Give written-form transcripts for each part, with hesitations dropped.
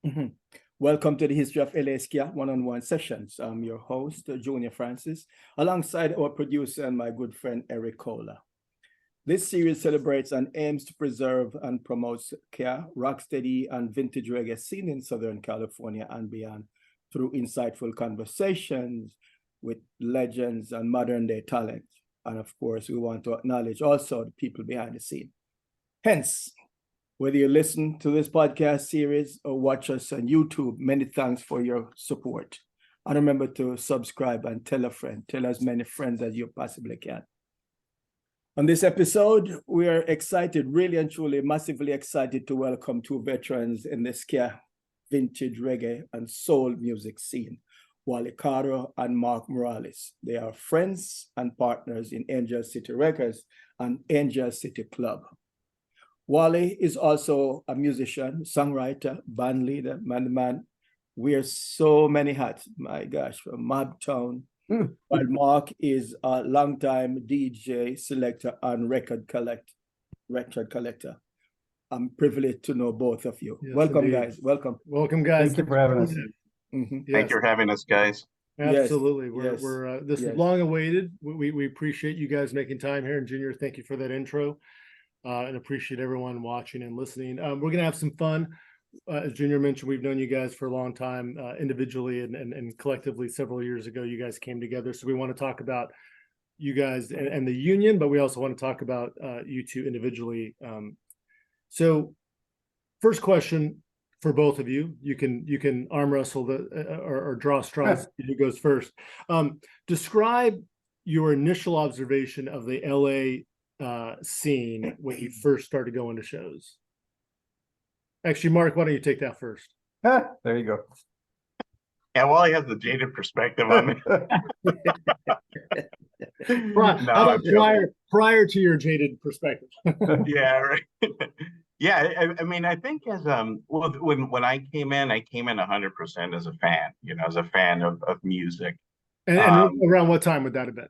Mhm. Welcome to the History of LA Ska one-on-one sessions. I'm your host, Junor Francis, alongside our producer and my good friend, Eric Kohler. This series celebrates and aims to preserve and promote ska, rocksteady, and vintage reggae scene in Southern California and beyond through insightful conversations with legends and modern-day talent. And of course, we want to acknowledge also the people behind the scene. Hence, whether you listen to this podcast series or watch us on YouTube, many thanks for your support. And remember to subscribe and tell a friend, tell as many friends as you possibly can. On this episode, we are excited, really and truly, massively excited to welcome two veterans in the ska, vintage reggae, and soul music scene, Wally Caro and Mark Morales. They are friends and partners in Angel City Records and Angel City Club. Wally is also a musician, songwriter, band leader, man, wears so many hats, my gosh, from Mobtown. While Mark is a longtime DJ, selector, and record collector. I'm privileged to know both of you. Yes, welcome, indeed. guys. Welcome. Welcome, guys. Thank you for having us. Mhm. Yes, Thank you for having us, guys. absolutely. Yes, We're this yes. is long awaited. We appreciate you guys making time here, and Junior, thank you for that intro, and appreciate everyone watching and listening. We're gonna have some fun. As Junior mentioned, we've known you guys for a long time, individually and collectively. Several years ago, you guys came together, so we want to talk about you guys and the union, but we also want to talk about you two individually. So, first question for both of you. You can arm wrestle or draw straws. Who goes first? Describe your initial observation of the LA scene when you first started going to shows. Actually, Mark, why don't you take that first? There you go. Yeah, Wally has the jaded perspective on it. How about prior to your jaded perspective? Yeah, right. Yeah, I mean, I think as well, when I came in 100% as a fan, as a fan of music. And around what time would that have been?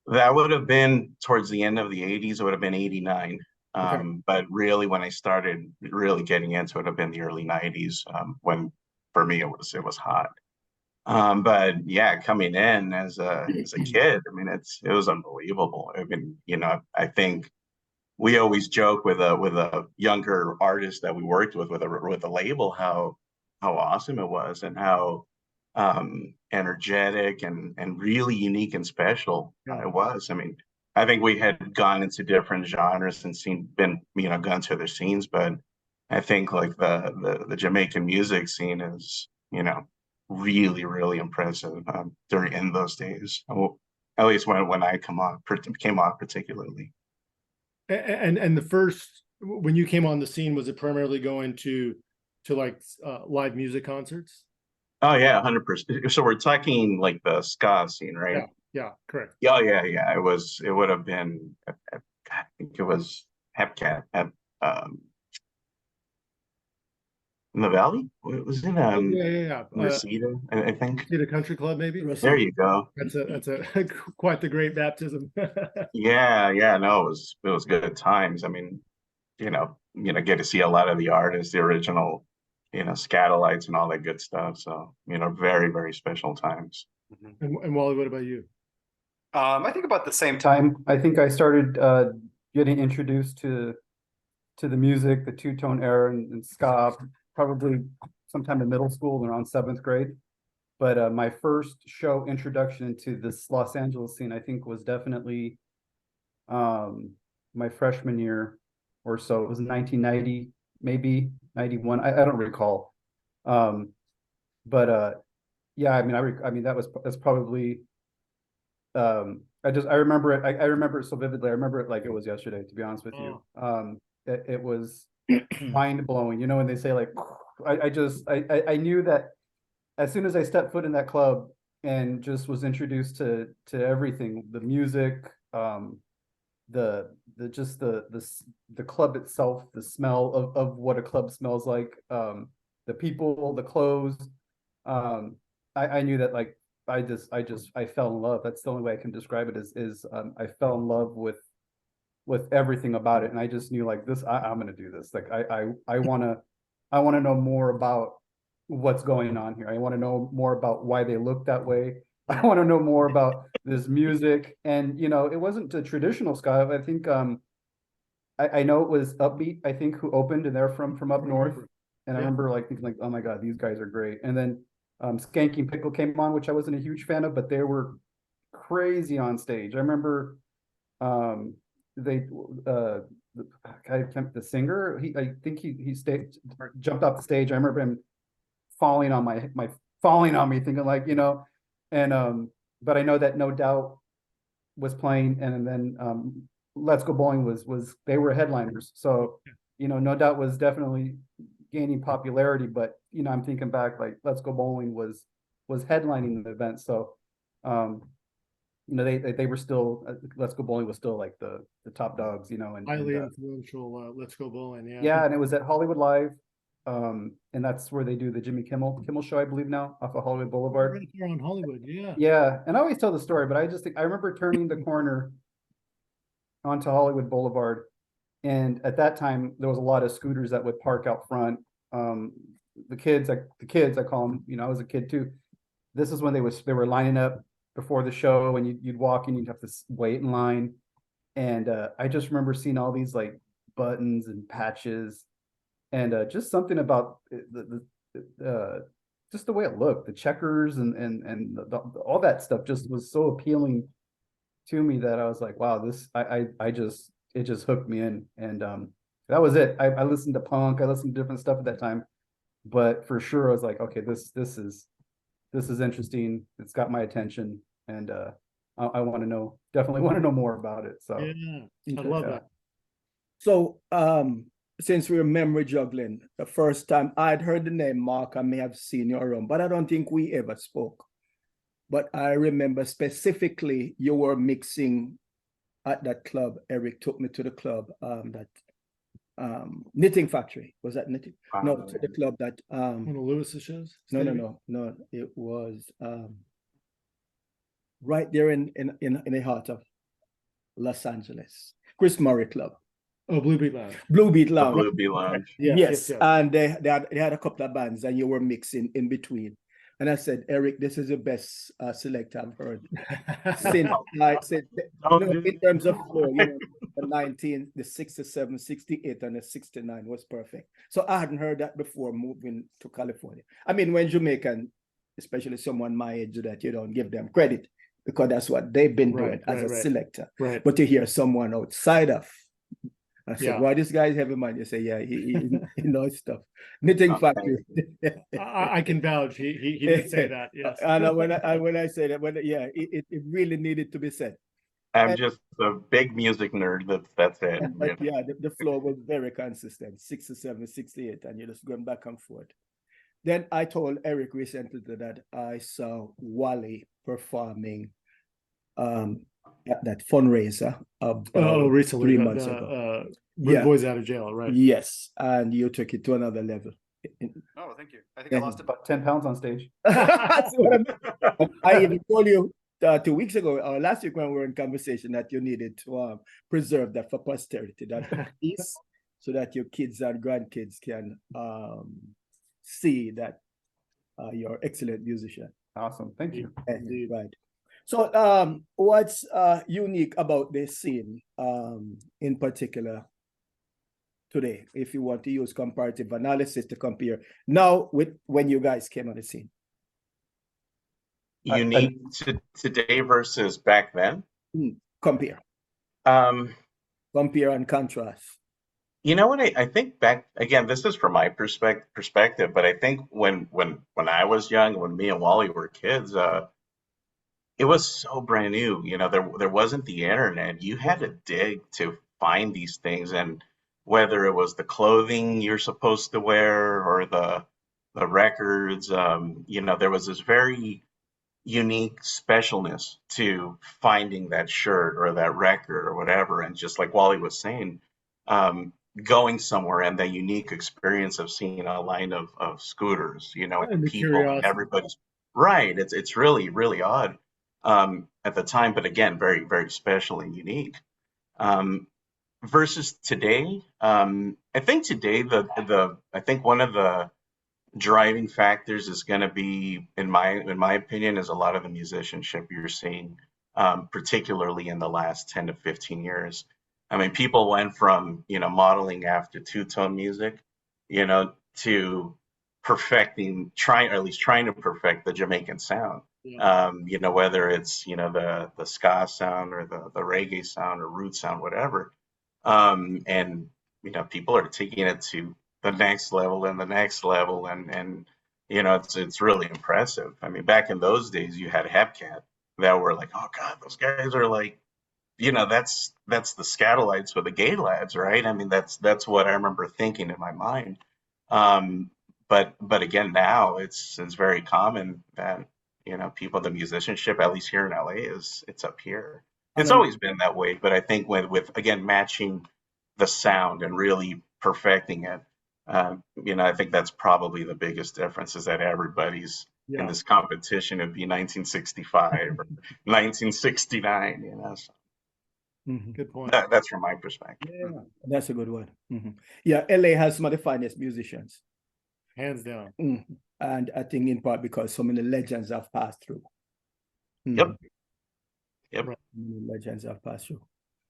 That would have been towards the end of the 80s. It would have been 89. Okay. But really, when I started really getting into it, would have been the early 90s, when for me it was hot. But yeah, coming in as a kid, I mean, it was unbelievable. I mean, I think we always joke with a younger artist that we worked with a label how awesome it was and how energetic and really unique and special it was. I mean, I think we had gone into different genres and gone to other scenes, but I think like the Jamaican music scene is, really, really impressive in those days. At least when I came on particularly. And the first, when you came on the scene, was it primarily going to like live music concerts? Oh yeah, 100%. So we're talking like the ska scene, right? Yeah, correct. Oh yeah. It would have been, I think it was Hepcat at in the Valley. It was in Reseda, I think. Reseda Country Club, maybe. There you go. That's a quite the great baptism. Yeah. No, it was good times. I mean, get to see a lot of the artists, the original, Scatolites and all that good stuff. So, very, very special times. And Wally, what about you? I think about the same time. I think I started getting introduced to the music, the two-tone era and ska, probably sometime in middle school, around 7th grade. But my first show introduction into this Los Angeles scene, I think, was definitely my freshman year or so. It was 1990, maybe 91. I don't recall. But yeah, I mean, that's probably. I remember it. I remember it so vividly. I remember it like it was yesterday, to be honest with you. It was mind blowing. When they say like, I knew that as soon as I stepped foot in that club and just was introduced to everything, the music, the club itself, the smell of what a club smells like, the people, the clothes. I knew that like I fell in love. That's the only way I can describe it is I fell in love with everything about it, and I just knew like this. I'm gonna do this. Like I want to know more about what's going on here. I want to know more about why they look that way. I want to know more about this music. And, you know, it wasn't the traditional ska. I think I know it was Upbeat, I think, who opened, and they're from up north. And I remember like thinking like, oh my God, these guys are great. And then Skanking Pickle came on, which I wasn't a huge fan of, but they were crazy on stage. I remember they the singer, I think he jumped off the stage. I remember him falling on me, thinking like, you know, and but I know that No Doubt was playing, and then Let's Go Bowling was they were headliners. So, you know, No Doubt was definitely gaining popularity, but you know, I'm thinking back like Let's Go Bowling was headlining the event. So you know, they were still Let's Go Bowling was still like the top dogs, you know, and highly influential Let's Go Bowling. Yeah, and it was at Hollywood Live. And that's where they do the Jimmy Kimmel show, I believe, now off of Hollywood Boulevard. Right there on Hollywood, yeah. Yeah, and I always tell the story, but I just think I remember turning the corner onto Hollywood Boulevard, and at that time there was a lot of scooters that would park out front. The kids, I call them. You know, I was a kid too. This is when they were lining up before the show, and you'd walk in, you'd have to wait in line, and I just remember seeing all these like buttons and patches. And just something about just the way it looked, the checkers and all that stuff just was so appealing to me that I was like, wow, this it just hooked me in, and that was it. I listened to punk, I listened to different stuff at that time, but for sure I was like, okay, this is interesting. It's got my attention, and I want to know, definitely want to know more about it. So yeah, I love that. So since we're memory juggling, the first time I'd heard the name Mark, I may have seen you around, but I don't think we ever spoke. But I remember specifically you were mixing at that club. Eric took me to the club, that Knitting Factory. Was that Knitting? No, to the club that one of Lewis's shows? No. It was right there in the heart of Los Angeles. Chris Murray Club. Oh, Blue Beat Lounge. Blue Beat Lounge. Blue Beat Lounge. Yes. And they had a couple of bands, and you were mixing in between. And I said, Eric, this is the best selector I've heard since in terms of flow, you know, the 67, 68, and the 69 was perfect. So I hadn't heard that before moving to California. I mean, when Jamaican, especially someone my age, do that, you don't give them credit because that's what they've been doing as a selector. Right. But to hear someone outside of, I said, why this guy's heavy man? You say, yeah, he knows stuff. Knitting Factory. I can vouch. He did say that. Yes. And when I say that, it really needed to be said. I'm just a big music nerd. That's it. But yeah, the flow was very consistent, 67, 68, and you're just going back and forth. Then I told Eric recently that I saw Wally performing at that fundraiser recently, 3 months ago. Boys Out of Jail, right? Yes, and you took it to another level. Oh, thank you. I think I lost about 10 pounds on stage. That's what I even told you 2 weeks ago or last week when we were in conversation that you needed to preserve that for posterity, that piece, so that your kids and grandkids can see that you're an excellent musician. Awesome, thank you. Right. So what's unique about this scene in particular today, if you want to use comparative analysis to compare now with when you guys came on the scene? Unique to today versus back then? Compare. Compare and contrast. You know what, I think back, again, this is from my perspective, but I think when I was young, when me and Wally were kids, it was so brand new. You know, there wasn't the internet. You had to dig to find these things, and whether it was the clothing you're supposed to wear or the records, you know, there was this very unique specialness to finding that shirt or that record or whatever. And just like Wally was saying, going somewhere and the unique experience of seeing a line of scooters, you know, and people, and everybody's right. It's really, really odd at the time, but again, very, very special and unique. Versus today, I think today I think one of the driving factors is going to be, in my opinion, is a lot of the musicianship you're seeing, particularly in the last 10 to 15 years. I mean, people went from, modeling after two-tone music, to perfecting, trying, or at least trying to perfect the Jamaican sound. Yeah. Whether it's, the ska sound or the reggae sound or root sound, whatever. And, people are taking it to the next level and the next level. And it's really impressive. I mean, back in those days, you had Hepcat that were like, oh God, those guys are like, that's the Scatolites with the gay lads, right? I mean, that's what I remember thinking in my mind. But again, now it's very common that people, the musicianship, at least here in LA, it's up here. It's always been that way, but I think with again matching the sound and really perfecting it, I think that's probably the biggest difference, is that everybody's in this competition. It'd be 1965 or 1969, So. Good point. That's from my perspective. Yeah, that's a good one. Yeah, LA has some of the finest musicians, hands down. And I think in part because so many legends have passed through. Yep. Right. Legends have passed through.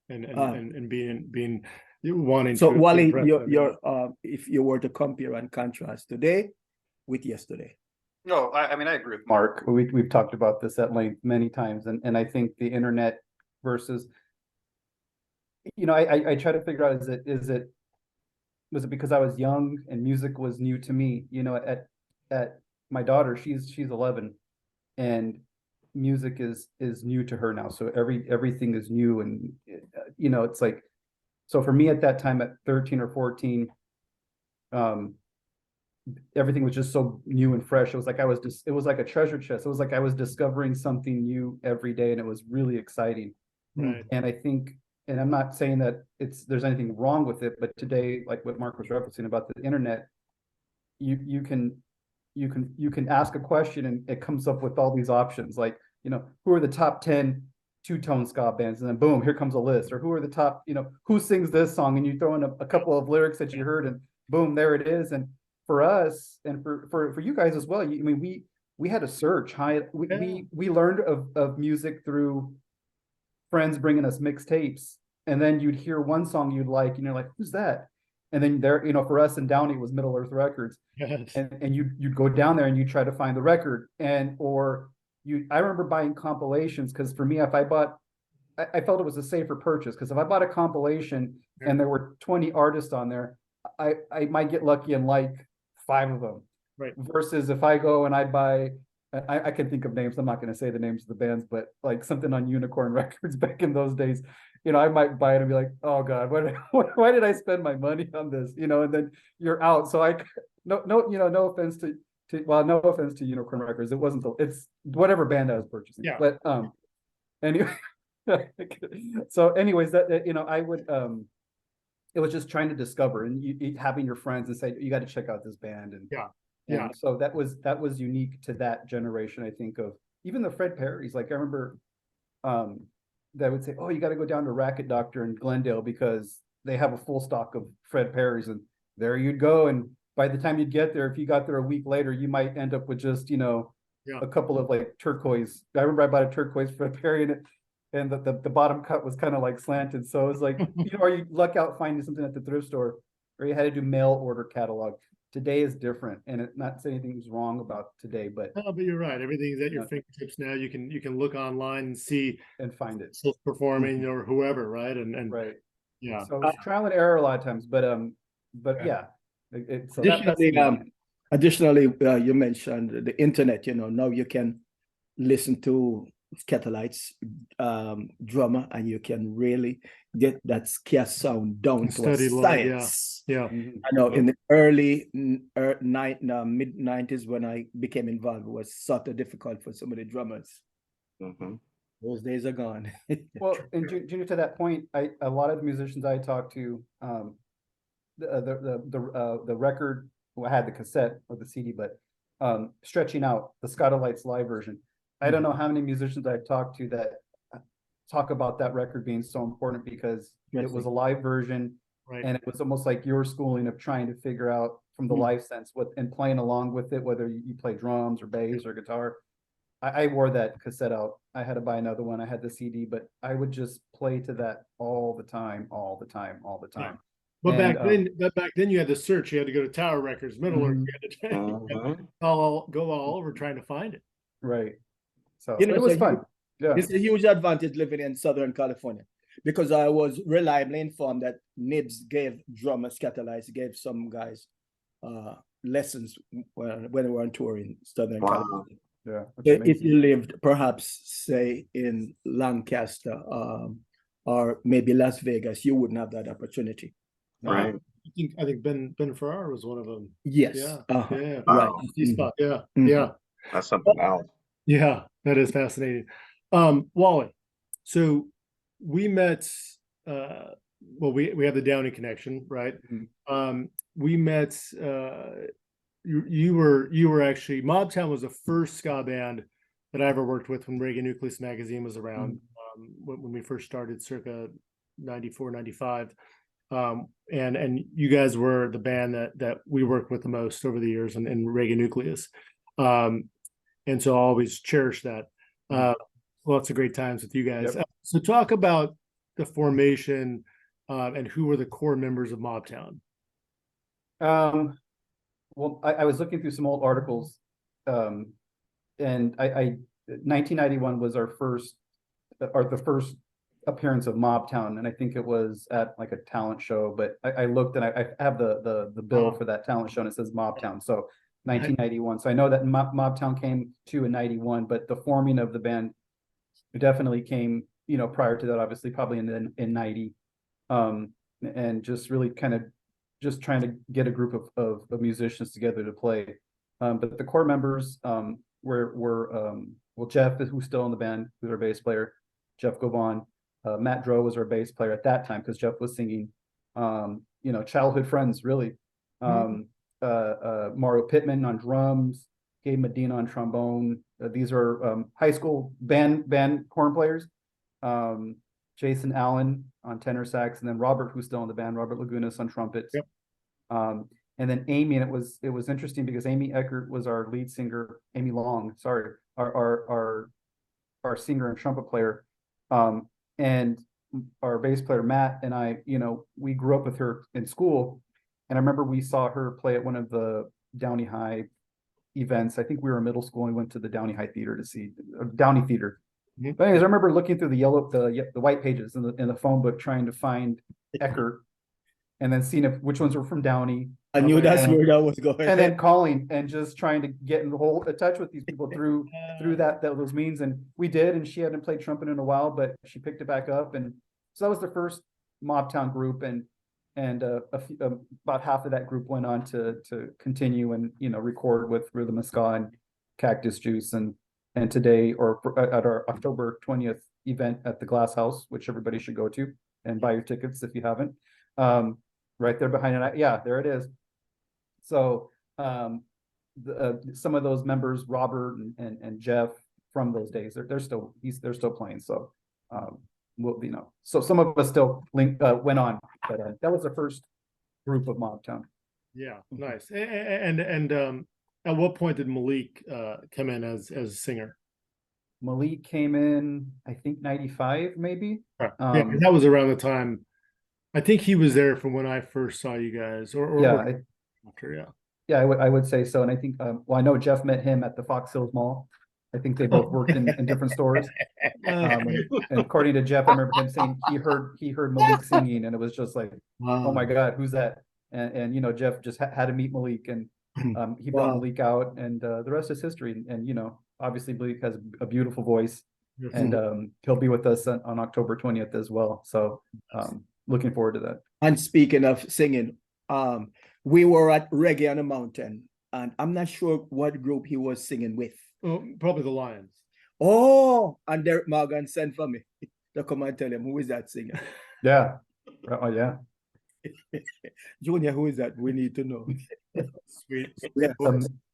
And being wanting so to. Wally, your if you were to compare and contrast today with yesterday. No, I mean, I agree with Mark. We've talked about this at length many times, and I think the internet versus, I try to figure out, was it because I was young and music was new to me? At my daughter, she's 11, and music is new to her now. So everything is new, and it's like, so for me at that time at 13 or 14, everything was just so new and fresh. It was like it was like a treasure chest. It was like I was discovering something new every day, and it was really exciting. Right. And I think, and I'm not saying that there's anything wrong with it, but today, like what Mark was referencing about the internet, you can ask a question and it comes up with all these options, like, who are the top 10 two-tone ska bands, and then boom, here comes a list. Or who are the top, who sings this song, and you throw in a couple of lyrics that you heard, and boom, there it is. And for us, and for you guys as well, I mean, we had to search. We learned of music through friends bringing us mixtapes, and then you'd hear one song you'd like, and you're like, who's that? And then there, for us in Downey, it was Middle Earth Records. Yes. And you'd go down there and you try to find the record, I remember buying compilations, because for me, if I felt it was a safer purchase, because if I bought a compilation and there were 20 artists on there, I might get lucky and like 5 of them. Right. Versus if I go and I buy, I can think of names, I'm not going to say the names of the bands, but like something on Unicorn Records back in those days, I might buy it and be like, oh God, why did I spend my money on this? And then you're out. So no offense to no offense to Unicorn Records. It wasn't it's whatever band I was purchasing. Yeah. But anyway, so anyways, that I would it was just trying to discover, and you having your friends and say, you got to check out this band. And yeah. So that was unique to that generation, I think, of even the Fred Perrys. Like I remember that would say, oh, you got to go down to Racket Doctor in Glendale because they have a full stock of Fred Perrys, and there you'd go. And by the time you'd get there, if you got there a week later, you might end up with just, a couple of like turquoise. I remember I bought a turquoise Fred Perry, and the bottom cut was kind of like slanted. So it was like, or you luck out finding something at the thrift store, or you had to do mail order catalog. Today is different, and not saying anything's wrong about today, but you're right. Everything's at your fingertips now. You can look online and see and find it performing or whoever, right? And right, yeah. So it's trial and error a lot of times, but yeah. So additionally, you mentioned the internet. Now you can listen to Scatolites drummer, and you can really get that ska sound down to a science. Yeah. I know in the early mid 90s when I became involved, it was sort of difficult for some of the drummers. Those days are gone. Well, and Junior, to that point, a lot of the musicians I talked to, the record, I had the cassette or the CD, but Stretching Out, the Scatolites live version. I don't know how many musicians I've talked to that talk about that record being so important, because it was a live version, right, and it was almost like your schooling of trying to from the live sense, and playing along with it, whether you play drums or bass or guitar. I wore that cassette out. I had to buy another one. I had the CD, but I would just play to that all the time. But And, back then you had to search. You had to go to Tower Records, Middle Earth. You had to go all over trying to find it. right. So You know, it was fun. Yeah. It's a huge advantage living in Southern California, because I was reliably informed that Nibs gave drummers, Catalyze gave some guys lessons when they were on tour in Southern California. Yeah. If you lived perhaps, say, in Lancaster or maybe Las Vegas, you wouldn't have that opportunity. Right. I think Ben Farrar was one of them. Yes. Yeah. Right. Spot. Yeah. Mhm. Yeah. That's something else. Yeah. That is fascinating. Wally, so we met. Well, we have the Downey connection, right? Mm-hmm. We met. You were actually, Mobtown was the first ska band that I ever worked with when Reggae Nucleus magazine was around, when we first started circa 94, 95. And you guys were the band that we worked with the most over the years in Reggae Nucleus. And so I always cherish that. Lots of great times with you guys. Yep. So talk about the formation and who were the core members of Mobtown. Well, I was looking through some old articles, and 1991 was the first appearance of Mobtown, and I think it was at like a talent show. But I looked, and I have the bill for that talent show, and it says Mobtown. So 1991. So I know that Mobtown came to in 91, but the forming of the band definitely came, prior to that, obviously, probably in 90, and just really kind of just trying to get a group of musicians together to play. But the core members were Jeff, who's still in the band, who's our bass player, Jeff Gobon. Matt Dro was our bass player at that time because Jeff was singing. Childhood friends, really. Mario Pittman on drums, Gabe Medina on trombone. These are high school band horn players. Jason Allen on tenor sax, and then Robert, who's still in the band, Robert Lagunas on trumpet. Yep. And then Amy, and it was interesting because Amy Eckert was our lead singer. Amy Long, sorry, our singer and trumpet player, and our bass player Matt and I. We grew up with her in school, and I remember we saw her play at one of the Downey High events. I think we were in middle school and we went to the Downey High Theater to see Downey Theater. But anyways, I remember looking through the white pages in the phone book trying to find Eckert, and then seeing which ones were from Downey. I knew that's where that was going. And then calling and just trying to get in touch with these people through those means, and we did. And she hadn't played trumpet in a while, but she picked it back up, and so that was the first Mobtown group, and about half of that group went on to continue and record with Rhythm of Ska and Cactus Juice, and today, or at our October 20th event at the Glass House, which everybody should go to and buy your tickets if you haven't. Right there behind it. Yeah, there it is. So some of those members, Robert and Jeff from those days, they're still playing. So so some of us still went on, but that was the first group of Mobtown. Yeah, nice. And at what point did Malik come in as a singer? Malik came in, I think 95, maybe. Yeah, that was around the time. I think he was there from when I first saw you guys. Yeah, I would say so. And I think, I know Jeff met him at the Fox Hills Mall. I think they both worked in different stores. And according to Jeff, I remember him saying he heard Malik singing, and it was just like, wow. Oh my God, who's that? And Jeff just had to meet Malik, and he brought Malik out, and the rest is history. And obviously Malik has a beautiful voice, and he'll be with us on October 20th as well. So looking forward to that. And speaking of singing, we were at Reggae on the Mountain, and I'm not sure what group he was singing with. Oh, probably the Lions. Oh, and Derek Morgan sent for me to come and tell him who is that singer. Yeah. Oh, yeah. Junior, who is that? We need to know. Sweet. Yeah.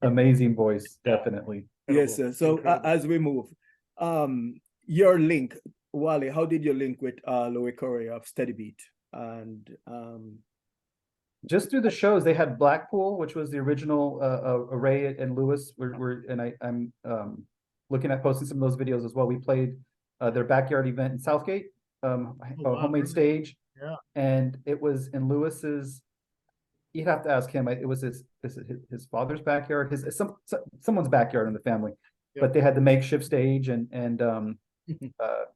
Amazing voice, definitely. Yes, sir. So as we move, your link, Wally, how did you link with Louis Corey of Steady Beat? And just through the shows, they had Blackpool, which was the original Ray and Lewis. I'm looking at posting some of those videos as well. We played their backyard event in Southgate, a homemade stage. Yeah. And it was in Lewis's. You'd have to ask him. It was his father's backyard, someone's backyard in the family. Yeah. But they had the makeshift stage, and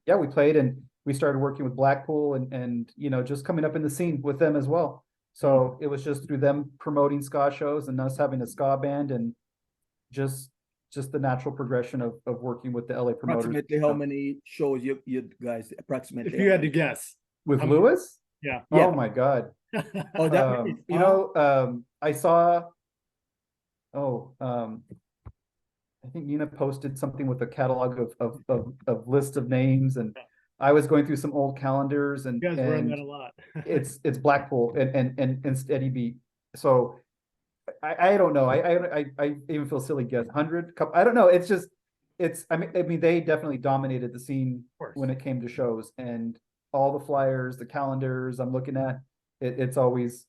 yeah, we played, and we started working with Blackpool, and just coming up in the scene with them as well. So it was just through them promoting ska shows and us having a ska band, and just the natural progression of working with the LA promoters. Approximately how many shows you guys approximately? If you had to guess. With Lewis? Yeah. Oh my God. Oh, that I saw. I think Nina posted something with a catalog of list of names, and I was going through some old calendars, and you guys run that a lot. it's Blackpool and Steady Beat. So I don't know. I even feel silly guess 100. I don't know. It's just I mean they definitely dominated the scene when it came to shows, and all the flyers, the calendars I'm looking at, it's always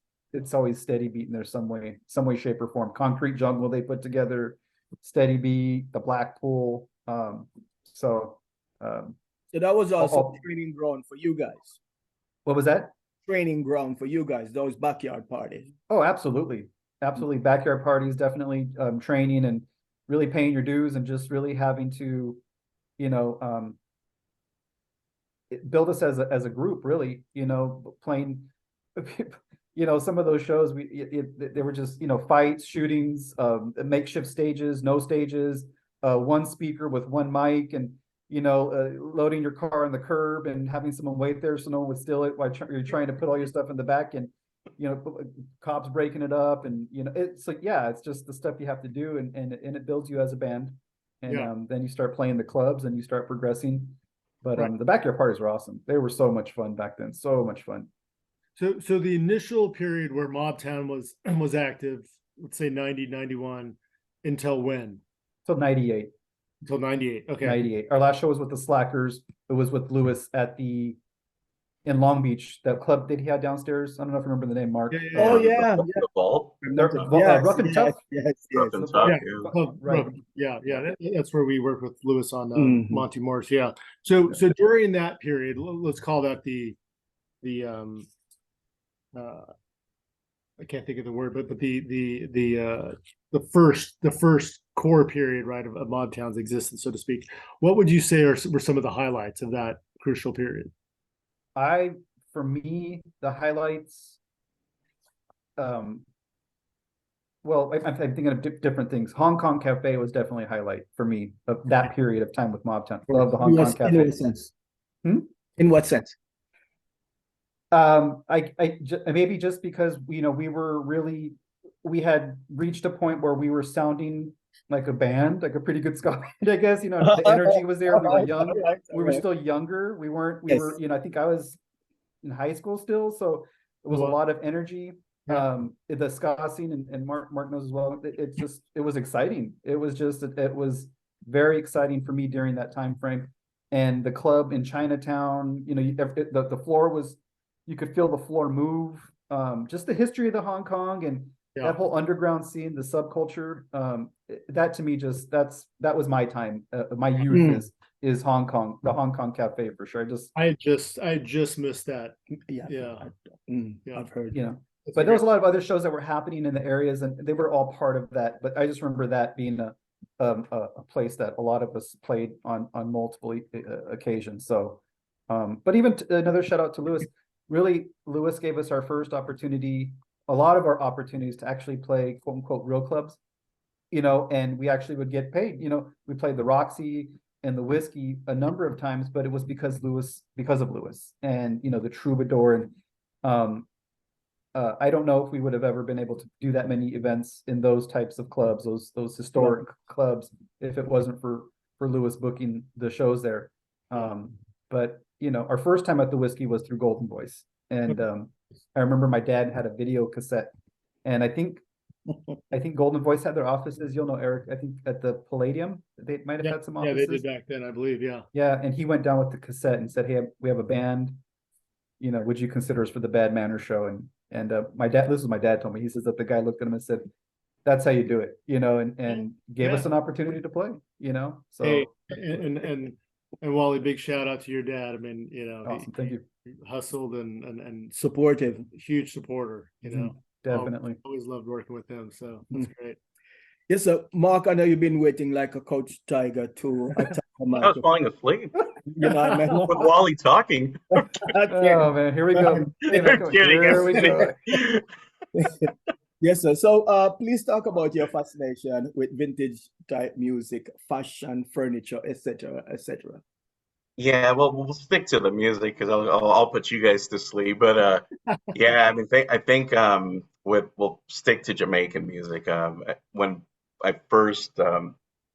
Steady Beat in there some way, shape, or form. Concrete Jungle they put together, Steady Beat, the Blackpool. So that was also training ground for you guys. What was that? Training ground for you guys, those backyard parties. Oh, absolutely. Backyard parties, definitely training and really paying your dues, and just really having to, build us as a group, really, playing, some of those shows, they were just, fights, shootings, makeshift stages, no stages, one speaker with one mic, and, loading your car on the curb and having someone wait there so no one would steal it while you're trying to put all your stuff in the back, and, cops breaking it up, and, it's like, yeah, it's just the stuff you have to do, and it builds you as a band. And then you start playing the clubs and you start progressing. But the backyard parties were awesome. They were so much fun back then. So much fun. So the initial period where Mobtown was active, let's say 90, 91, until when? Until 98. Until 98. Okay. 98. Our last show was with the Slackers. It was with Lewis in Long Beach, that club that he had downstairs. I don't know if you remember the name, Mark. Oh yeah. The Vault. Rough and Tough. Yes. Rough and Tough, Right. Yeah. That's where we worked with Lewis on Monty Morris. Yeah. So during that period, let's call that the I can't think of the word, but the first core period, right, of Mobtown's existence, so to speak. What would you say were some of the highlights of that crucial period? For me, the highlights, I'm thinking of different things. Hong Kong Cafe was definitely a highlight for me of that period of time with Mobtown. Love the Hong Kong Cafe. In what sense? In what sense? Maybe just because we had reached a point where we were sounding like a band, like a pretty good ska band, I guess. The energy was there. We were young. We were still younger. We were, I think I was in high school still, so it was a lot of energy. The ska scene, and Mark knows as well. It was exciting. It was very exciting for me during that time frame. And the club in Chinatown, the floor was, you could feel the floor move. Just the history of the Hong Kong and that whole underground scene, the subculture. That to me, that was my time. My youth is Hong Kong, the Hong Kong Cafe for sure. I just missed that. Yeah. I've heard. But there was a lot of other shows that were happening in the areas, and they were all part of that. But I just remember that being a place that a lot of us played on multiple occasions. So, but even another shout out to Lewis. Really, Lewis gave us our first opportunity, a lot of our opportunities to actually play quote unquote real clubs, and we actually would get paid. We played the Roxy and the Whiskey a number of times, but it was because of Lewis and, the Troubadour. And I don't know if we would have ever been able to do that many events in those types of clubs, those historic clubs, if it wasn't for Lewis booking the shows there. But our first time at the Whiskey was through Golden Voice. And I remember my dad had a video cassette, and I think Golden Voice had their offices, Eric, I think at the Palladium, they might have had some offices. Yeah, they did back then, I believe, yeah. Yeah, and he went down with the cassette and said, hey, we have a band, would you consider us for the Bad Manners show? And this is my dad told me. He says that the guy looked at him and said, "That's how you do it," and gave us an opportunity to play, So hey, and Wally, big shout out to your dad. I mean, awesome. Thank you. He hustled and Supportive. huge supporter. Definitely. Always loved working with him. So that's great. Yes, sir. Mark, I know you've been waiting like a Coach Tiger to attack a I was microphone. falling asleep You know what I mean? with Wally talking. Oh man, here we go. I'm kidding. Here we go. Yes, sir. So please talk about your fascination with vintage type music, fashion, furniture, etc., etc. Yeah, well, we'll stick to the music because I'll put you guys to sleep. But yeah, I mean, I think we'll stick to Jamaican music. When I first, I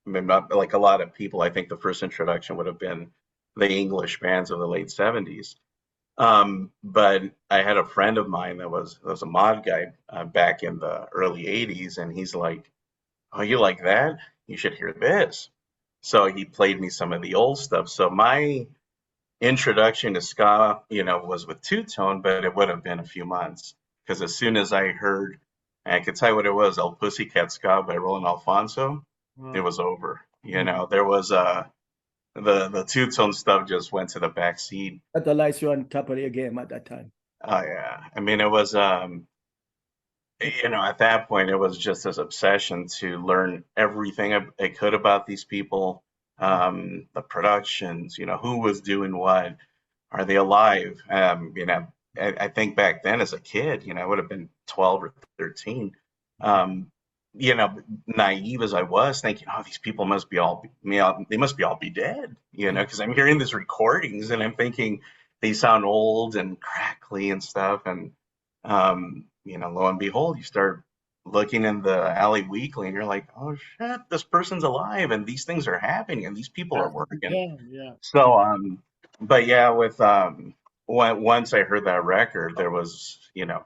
mean, not like a lot of people, I think the first introduction would have been the English bands of the late 70s. But I had a friend of mine that was a mod guy back in the early 80s, and he's like, "Oh, you like that? You should hear this." So he played me some of the old stuff. So my introduction to ska, was with two tone, but it would have been a few months because as soon as I heard, I could tell you what it was, El Pussycat Ska by Roland Alfonso, it was over. There was the two tone stuff just went to the back seat. At the lights were on top of your game at that time. Oh yeah, I mean it was at that point, it was just this obsession to learn everything I could about these people, the productions, who was doing what, are they alive? I think back then as a kid, I would have been 12 or 13, naive as I was, thinking, oh, these people must be they must be all be dead, because I'm hearing these recordings and I'm thinking they sound old and crackly and stuff, and lo and behold, you start looking in the Alley Weekly and you're like, oh shit, this person's alive and these things are happening and these people are working. Yeah. So, but yeah, with once I heard that record, there was,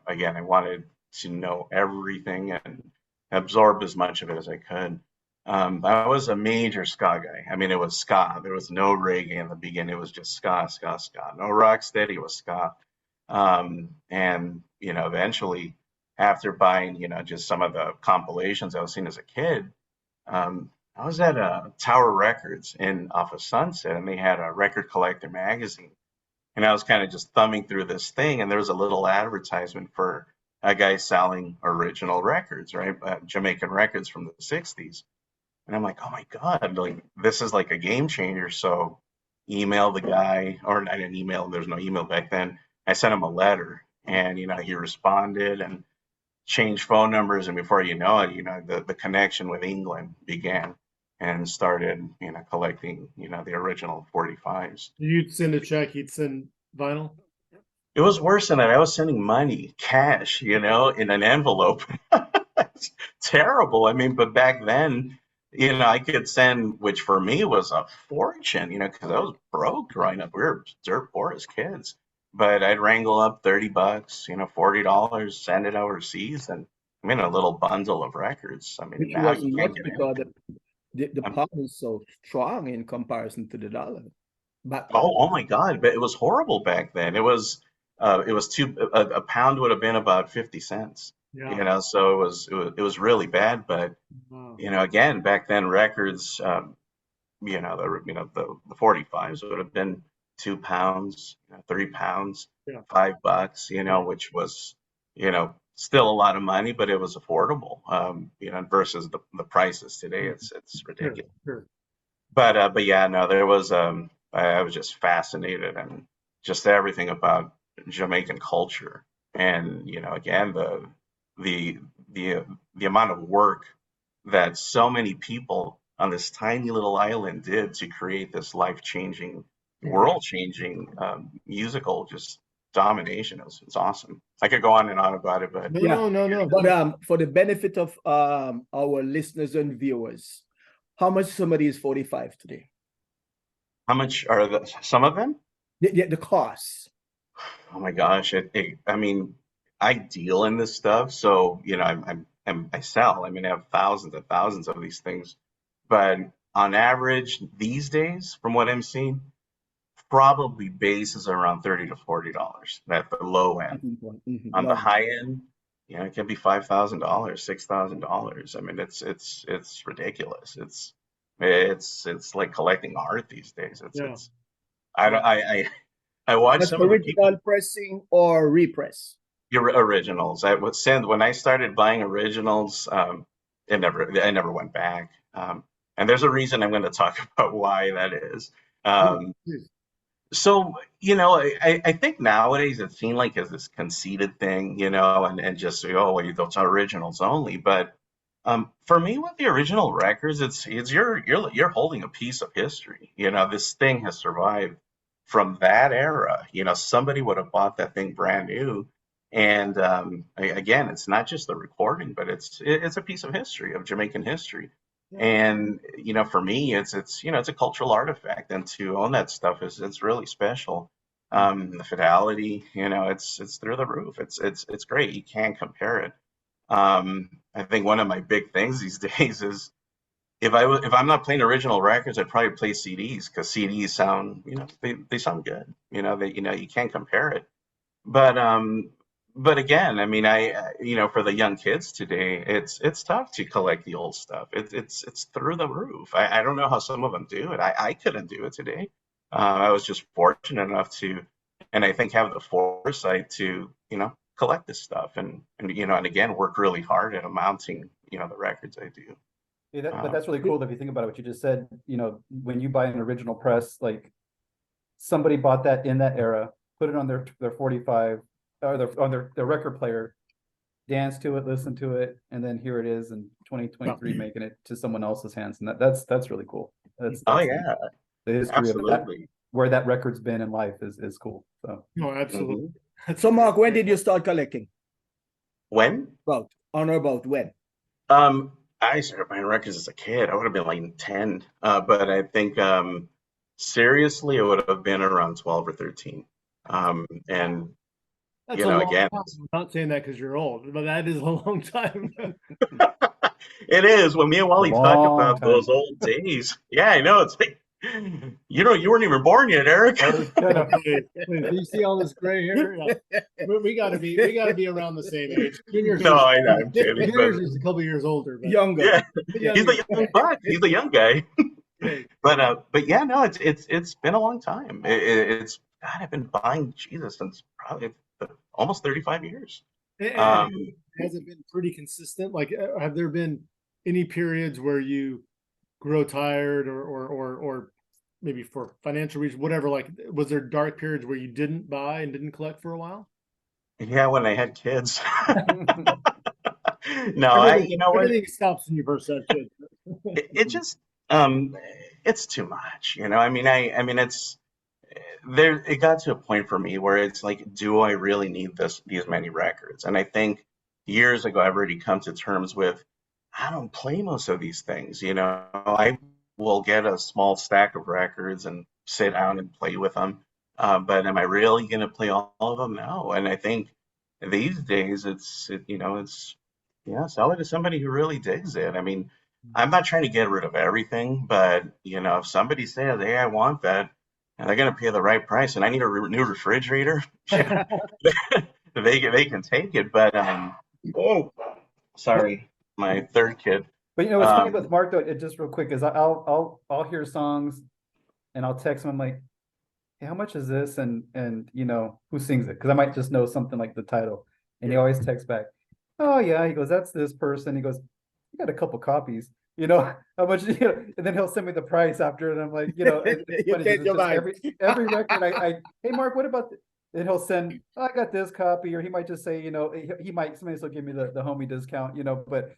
again, I wanted to know everything and absorb as much of it as I could. I was a major ska guy. I mean, it was ska. There was no reggae in the beginning. It was just ska, ska, ska. No rocksteady, it was ska. And eventually, after buying, just some of the compilations I was seeing as a kid, I was at Tower Records off of Sunset, and they had a record collector magazine. And I was kind of just thumbing through this thing, and there was a little advertisement for a guy selling original records, right? Jamaican records from the 60s. And I'm like, oh my God, like this is like a game changer. So email the guy, or I didn't email him, there's no email back then. I sent him a letter, and he responded and changed phone numbers, and before you know it, the connection with England began, and started collecting the original 45s. You'd send a check, he'd send vinyl. It was worse than that. I was sending money, cash, in an envelope. It's terrible. I mean, but back then, I could send, which for me was a fortune, because I was broke growing up. We were dirt poor as kids. But I'd wrangle up $30, $40, send it overseas, and I'm in a little bundle of records. I mean, now you can't get it. The pound is so strong in comparison to the dollar. Oh my God! But it was horrible back then. It was a pound would have been about 50 cents. Yeah. So it was really bad. But again, back then records, the 45s would have been £2, £3, $5, which was, still a lot of money, but it was affordable, versus the prices today. It's ridiculous. Sure. But yeah, no, there was, I was just fascinated and just everything about Jamaican culture. And, again, the amount of work that so many people on this tiny little island did to create this life-changing, world-changing musical just domination. It's awesome. I could go on and on about it, but no. But for the benefit of our listeners and viewers, how much some of these 45 today? How much are some of them? The costs. Oh my gosh! I mean, I deal in this stuff, so I sell. I mean, I have thousands and thousands of these things, but on average these days, from what I'm seeing, probably bass is around $30 to $40 at the low end. On the high end, you know, it can be $5,000, $6,000. I mean, it's ridiculous. It's like collecting art these days. It's I watch That's some of the people. original pressing or repress? Your originals. I would send when I started buying originals. I never went back. And there's a reason I'm going to talk about why that is. So, you know, I think nowadays it's seen like as this conceited thing, you know, and just say, oh, well, those are originals only. But for me, with the original records, it's you're holding a piece of history. You know, this thing has survived from that era. You know, somebody would have bought that thing brand new. And again, it's not just the recording, but it's a piece of history, of Jamaican history. And you know, for me, it's you know, it's a cultural artifact, and to own that stuff it's really special. The fidelity, you know, it's through the roof. It's great. You can't compare it. I think one of my big things these days is if I'm not playing original records, I'd probably play CDs, because CDs sound, you know, they sound good. You know, you can't compare it. But again, I mean, you know, for the young kids today, it's tough to collect the old stuff. It's through the roof. I don't know how some of them do it. I couldn't do it today. I was just fortunate enough to, and I think have the foresight to, you know, collect this stuff and you know, and again, work really hard at amounting, you know, the records I do. Yeah, but that's really cool if you think about it, what you just said. You know, when you buy an original press, like somebody bought that in that era, put it on their 45 or on their record player, dance to it, listen to it, and then here it is in 2023 making it to someone else's hands. And that's really cool. That's yeah, the history absolutely. of that, where that record's been in life is cool. So No, absolutely. So Mark, when did you start collecting? When? About on or about when? I started buying records as a kid. I would have been like 10, but I think seriously, it would have been around 12 or 13. And That's you know, again, I'm not saying that because you're old, but that is a long time. it is. When me and Wally talk about time. those old days, yeah, I know. It's like, you know, you weren't even born yet, Eric. Do you see all this gray hair? Yeah. We gotta be around the same age. No, I know, I'm kidding. Junior's is a couple years older, but Younger. Yeah, he's a young buck. He's a young guy. But yeah, no, it's been a long time. It's God, I've been buying Jesus since probably almost 35 years. has it been pretty consistent? Like, have there been any periods where you grow tired or maybe for financial reasons, whatever, like, was there dark periods where you didn't buy and didn't collect for a while? Yeah, when I had kids. No, everything stops when you first have kids. it just it's too much, you know. I mean, it's there. It got to a point for me where it's like, do I really need these many records? And I think years ago I've already come to terms with, I don't play most of these things, you know. I will get a small stack of records and sit down and play with them. But am I really going to play all of them? No. And I think these days sell it to somebody who really digs it. I mean, I'm not trying to get rid of everything, but you know, if somebody says, hey, I want that, and they're going to pay the right price, and I need a new refrigerator, they can take it. But oh, sorry, my third kid. But you know, what's funny with Mark though, it just real quick is I'll hear songs and I'll text him, I'm like, hey, how much is this? And you know, who sings it? Because I might just know something like the title. And he always texts back, oh yeah, he goes, that's this person. He goes, you got a couple copies, you know, how much, you know, and then he'll send me the price after, and I'm like, you know, it's funny, it's just every record I hey Mark, what about and he'll send, oh, I got this copy, or he might just say, you know, he might, somebody will give me the homie discount, you know, but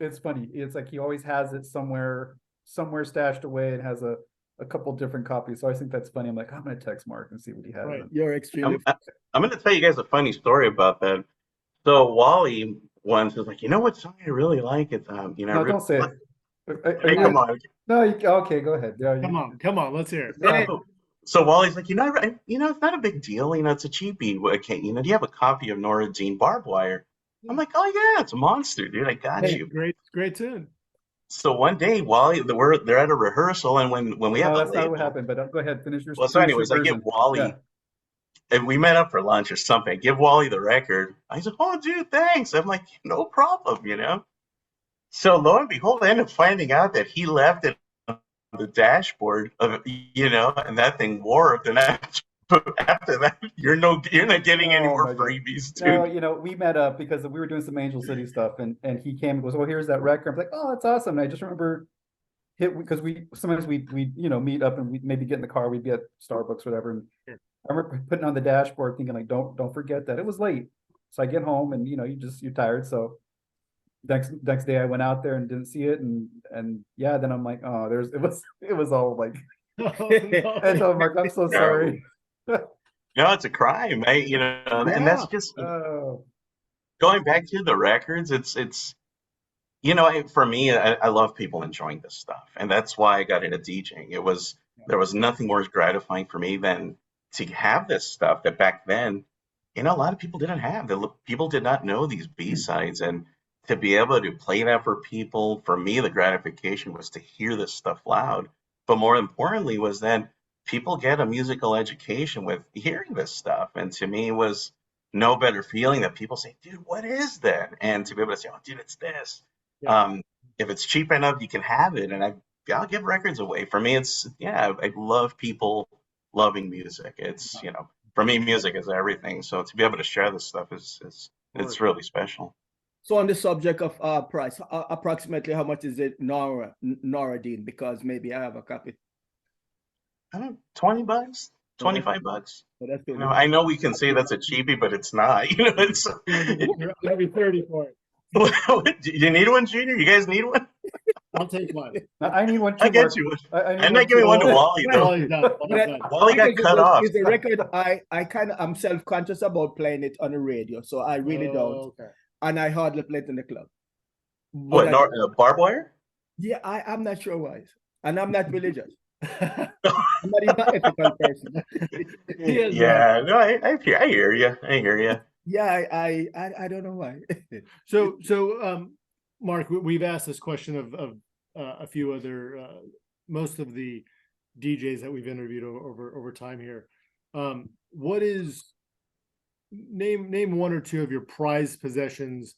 it's funny. It's like he always has it somewhere stashed away and has a couple different copies. So I think that's funny. I'm like, I'm going to text Mark and see what he has. Right. You're extremely. I'm going to tell you guys a funny story about that. So Wally once was like, you know what song I really like? It's you know. No, don't say it. Hey, come on. No, okay, go ahead. Yeah, come on, let's hear it. So Wally's like, you know, it's not a big deal. You know, it's a cheapie. Okay, you know, do you have a copy of Nora Jean Barbed Wire? I'm like, oh yeah, it's a monster, dude. I got you. Great tune. So one day, Wally, they're at a rehearsal, and when we have No, a that's not what label. happened. But go ahead, Well, so finish your anyways, I give version. Yeah. Wally, and we met up for lunch or something. I give Wally the record. I said, "Oh, dude, thanks." I'm like, "No problem," you know. So lo and behold, I end up finding out that he left it on the dashboard of, you know, and that thing warped. And after that, you're not getting any Oh more my God. freebies, No, dude. you know, we met up because we were doing some Angel City stuff, and he came and goes, "Oh, here's that record." I'm like, "Oh, that's awesome." And I just remember because we sometimes we you know meet up and we maybe get in the car, we'd be at Starbucks or whatever. And I remember putting on the dashboard thinking like, don't forget that it was late. So I get home and you know you're tired. So next day I went out there and didn't see it, and yeah, then I'm like, oh, it was all like, Oh, and so I'm like, I'm so sorry. No, it's a crime, you know, and that's Yeah. just Oh, going back to the records. It's you know, for me, I love people enjoying this stuff, and that's why I got into DJing. There was nothing more gratifying for me than to have this stuff that back then, you know, a lot of people didn't have. People did not know these B-sides, and to be able to play that for people, for me, the gratification was to hear this stuff loud. But more importantly, was that people get a musical education with hearing this stuff, and to me, it was no better feeling that people say, "Dude, what is that?" And to be able to say, "Oh, dude, it's this." Yeah. If it's cheap enough, you can have it, and I'll give records away. For me, it's yeah, I love people loving music. It's you know, for me, music is everything. So to be able to share this stuff is it's really special. So on the subject of price, approximately how much is it Nora Dean? Because maybe I have a copy. I don't know, $20, $25. So that's You know, I know we can say that's a cheapie, but it's not. You know, it's maybe 30 for it. Do you need one, Junior? You guys need one? I'll take one. I need one too. I get Mark. you. I need I'm one not giving too. one to Wally though. Wally's done. Wally's done. Wally got cut off. It's a record. I'm self-conscious about playing it on the radio, so I really don't. Okay. And I hardly play it in the club. What, barbed wire? Yeah, I'm not sure why. And I'm not religious. I'm not even an ethical person. Yeah, no, I hear you. I hear you. Yeah, I don't know why. So Mark, we've asked this question of a few other most of the DJs that we've interviewed over time here. What is name one or two of your prized possessions?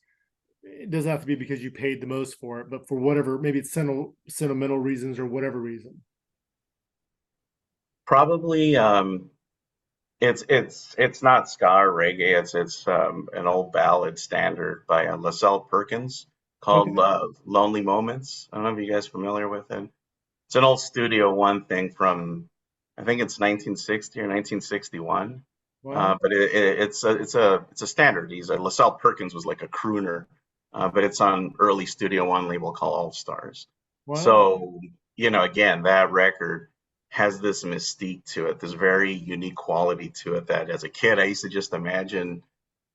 It doesn't have to be because you paid the most for it, but for whatever, maybe it's sentimental reasons or whatever reason. Probably it's not ska or reggae. It's an old ballad standard by LaSalle Perkins called Lonely Moments. I don't know if you guys are familiar with it. It's an old Studio One thing from I think it's 1960 or 1961. Wow. But it's a standard. LaSalle Perkins was like a crooner, but it's on early Studio One label called All Stars. Wow. So you know, again, that record has this mystique to it, this very unique quality to it that as a kid I used to just imagine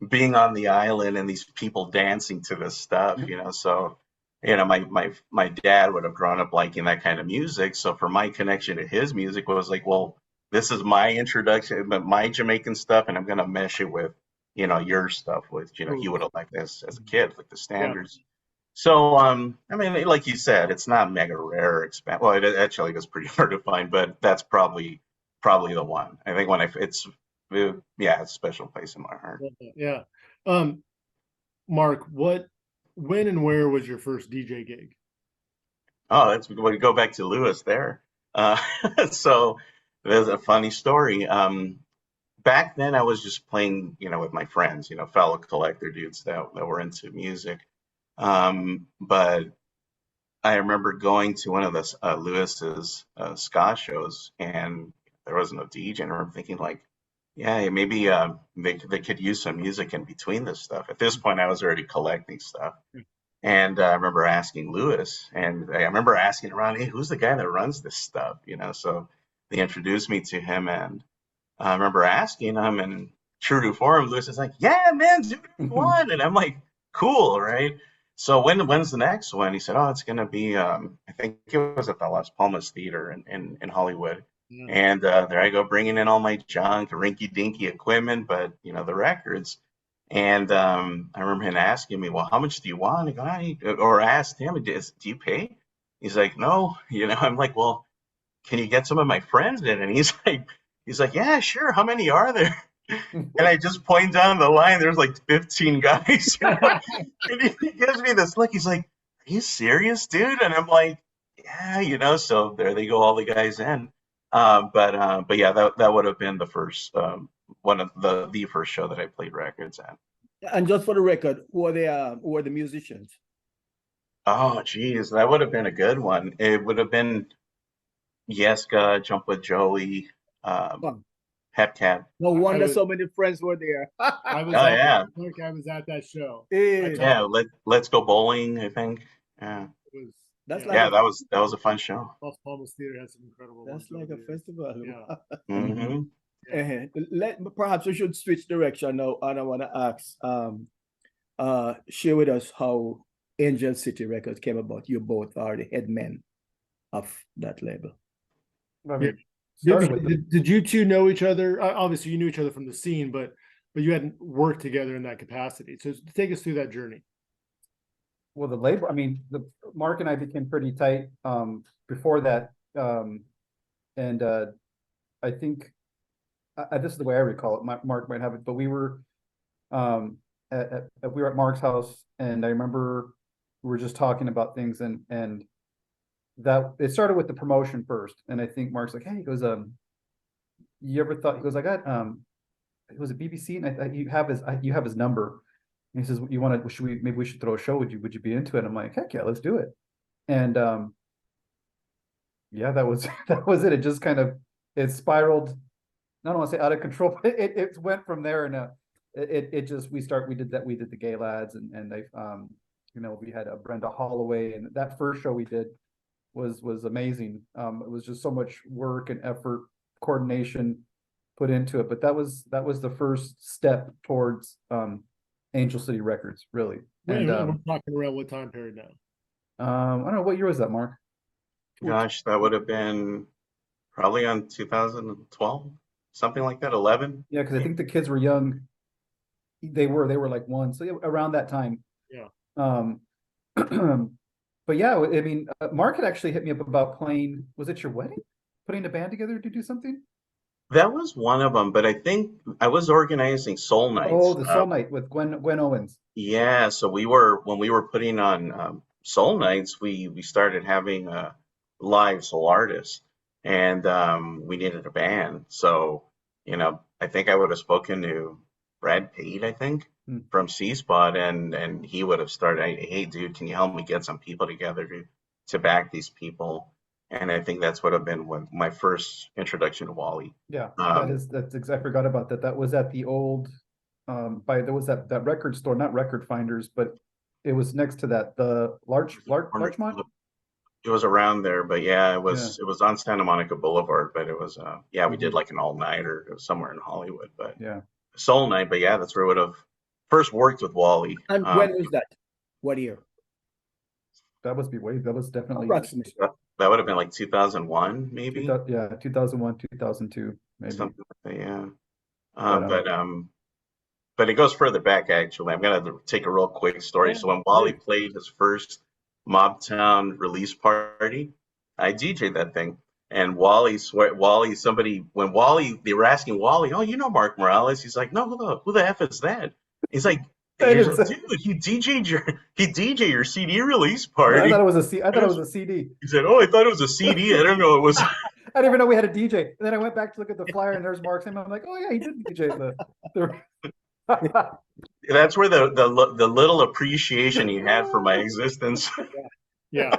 being on the island and these people dancing to this stuff, you know. So, you know, my dad would have grown up liking that kind of music. So for my connection to his music was like, well, this is my introduction, but my Jamaican stuff, and I'm gonna mesh it with, you know, your stuff with, you know, he would have liked this as a kid, like the standards. Yeah. So, I mean, like you said, it's not mega rare or expensive. Well, it actually is pretty hard to find, but that's probably the one. I think it's a special place in my heart. Yeah. Mark, when and where was your first DJ gig? Oh, we go back to Lewis there. So there's a funny story. Back then I was just playing, you know, with my friends, you know, fellow collector dudes that were into music. But I remember going to one of the Lewis's ska shows, and there was no DJ. And I remember thinking, like, yeah, maybe they could use some music in between this stuff. At this point, I was already collecting stuff, and I remember asking Lewis, and I remember asking around, hey, who's the guy that runs this stuff? You know, so they introduced me to him, and I remember asking him, and true to form, Lewis is like, yeah, man, do one, and I'm like, cool, right? So when's the next one? He said, oh, it's going to be, I think it was at the Las Palmas Theater in Hollywood. Yeah. And there I go, bringing in all my junk, rinky-dinky equipment, but, you know, the records. And I remember him asking me, well, how much do you want? I go, or asked him, do you pay? He's like, no, I'm like, well, can you get some of my friends in? And he's like, yeah, sure. How many are there? And I just point down the line. There's like 15 guys. And he gives me this look. He's like, are you serious, dude? And I'm like, yeah, so there they go, all the guys in. But yeah, that would have been the first one of the first show that I played records at. And just for the record, who are the musicians? Oh, geez, that would have been a good one. It would have been Yeska, Jump with Joey, Hepcat. No wonder so many friends were there. I was yeah. I was at that show. Yeah, Let's Go Bowling, I think. Yeah. That's Yeah, that was a fun show. Los Palmas Theater has some incredible That's ones like a over there. festival. Yeah. Mm-hmm. Perhaps we should switch direction now, and I want to ask, share with us how Angel City Records came about. You both are the head men of that label. I mean, started with Did you two know each other? Obviously, you knew each other from the scene, but you hadn't worked together in that capacity. So take us through that journey. well, the label, I mean, Mark and I became pretty tight before that. And I think this is the way I recall it. Mark might have it, but we were we were at Mark's house, and I remember we were just talking about things, and that it started with the promotion first. And I think Mark's like, hey, he goes, you ever thought, he goes, I got it was a BBC, and I thought you have his number. And he says, you want to, maybe we should throw a show, would you be into it? I'm like, heck yeah, let's do it. And yeah, that was it. It just kind of, it spiraled, I don't want to say out of control, but it went from there. And it just, we did the Gay Lads, and they we had a Brenda Holloway, and that first show we did was amazing. It was just so much work and effort, coordination put into it, but that was the first step towards Angel City Records, really. And we're talking around what time period now? I don't know, what year was that, Mark? Gosh, that would have been probably on 2012, something like that, 11. Yeah, because I think the kids were young. They were like one, so yeah, around that time. Yeah. But yeah, I mean, Mark had actually hit me up about playing. Was it your wedding? Putting a band together to do something? That was one of them, but I think I was organizing Soul Nights. Oh, the Soul Night with Gwen Owens. Yeah, so when we were putting on Soul Nights, we started having live soul artists, and we needed a band. So, I think I would have spoken to Brad Pate, I think, from C Spot, and he would have started, hey dude, can you help me get some people together to back these people? And I think that's what have been my first introduction to Wally. Yeah, that's exactly, I forgot about that. That was at the old there was that record store, not Record Finders, but it was next to that, the Larchmont. It was around there, but yeah, it was on Santa Monica Boulevard, but it was we did like an all-nighter. It was somewhere in Hollywood, but yeah, Soul Night. But yeah, that's where I would have first worked with Wally. And when was that? What year? That was definitely approximately. That would have been like 2001, maybe. 2001, 2002, maybe. Something like that, yeah. But it goes further back, actually. I'm gonna take a real quick story. So when Wally played his first Mobtown release party, I DJ'd that thing, and they were asking Wally, oh, Mark Morales? He's like, no, who the F is that? He's like, dude, he DJ your CD release party. I thought it was a CD. He said, oh, I thought it was a CD. I don't know. It was. I didn't even know we had a DJ. And then I went back to look at the flyer, and there's Mark's name. I'm like, oh yeah, he did DJ the. That's where the little appreciation he had for my existence. Yeah.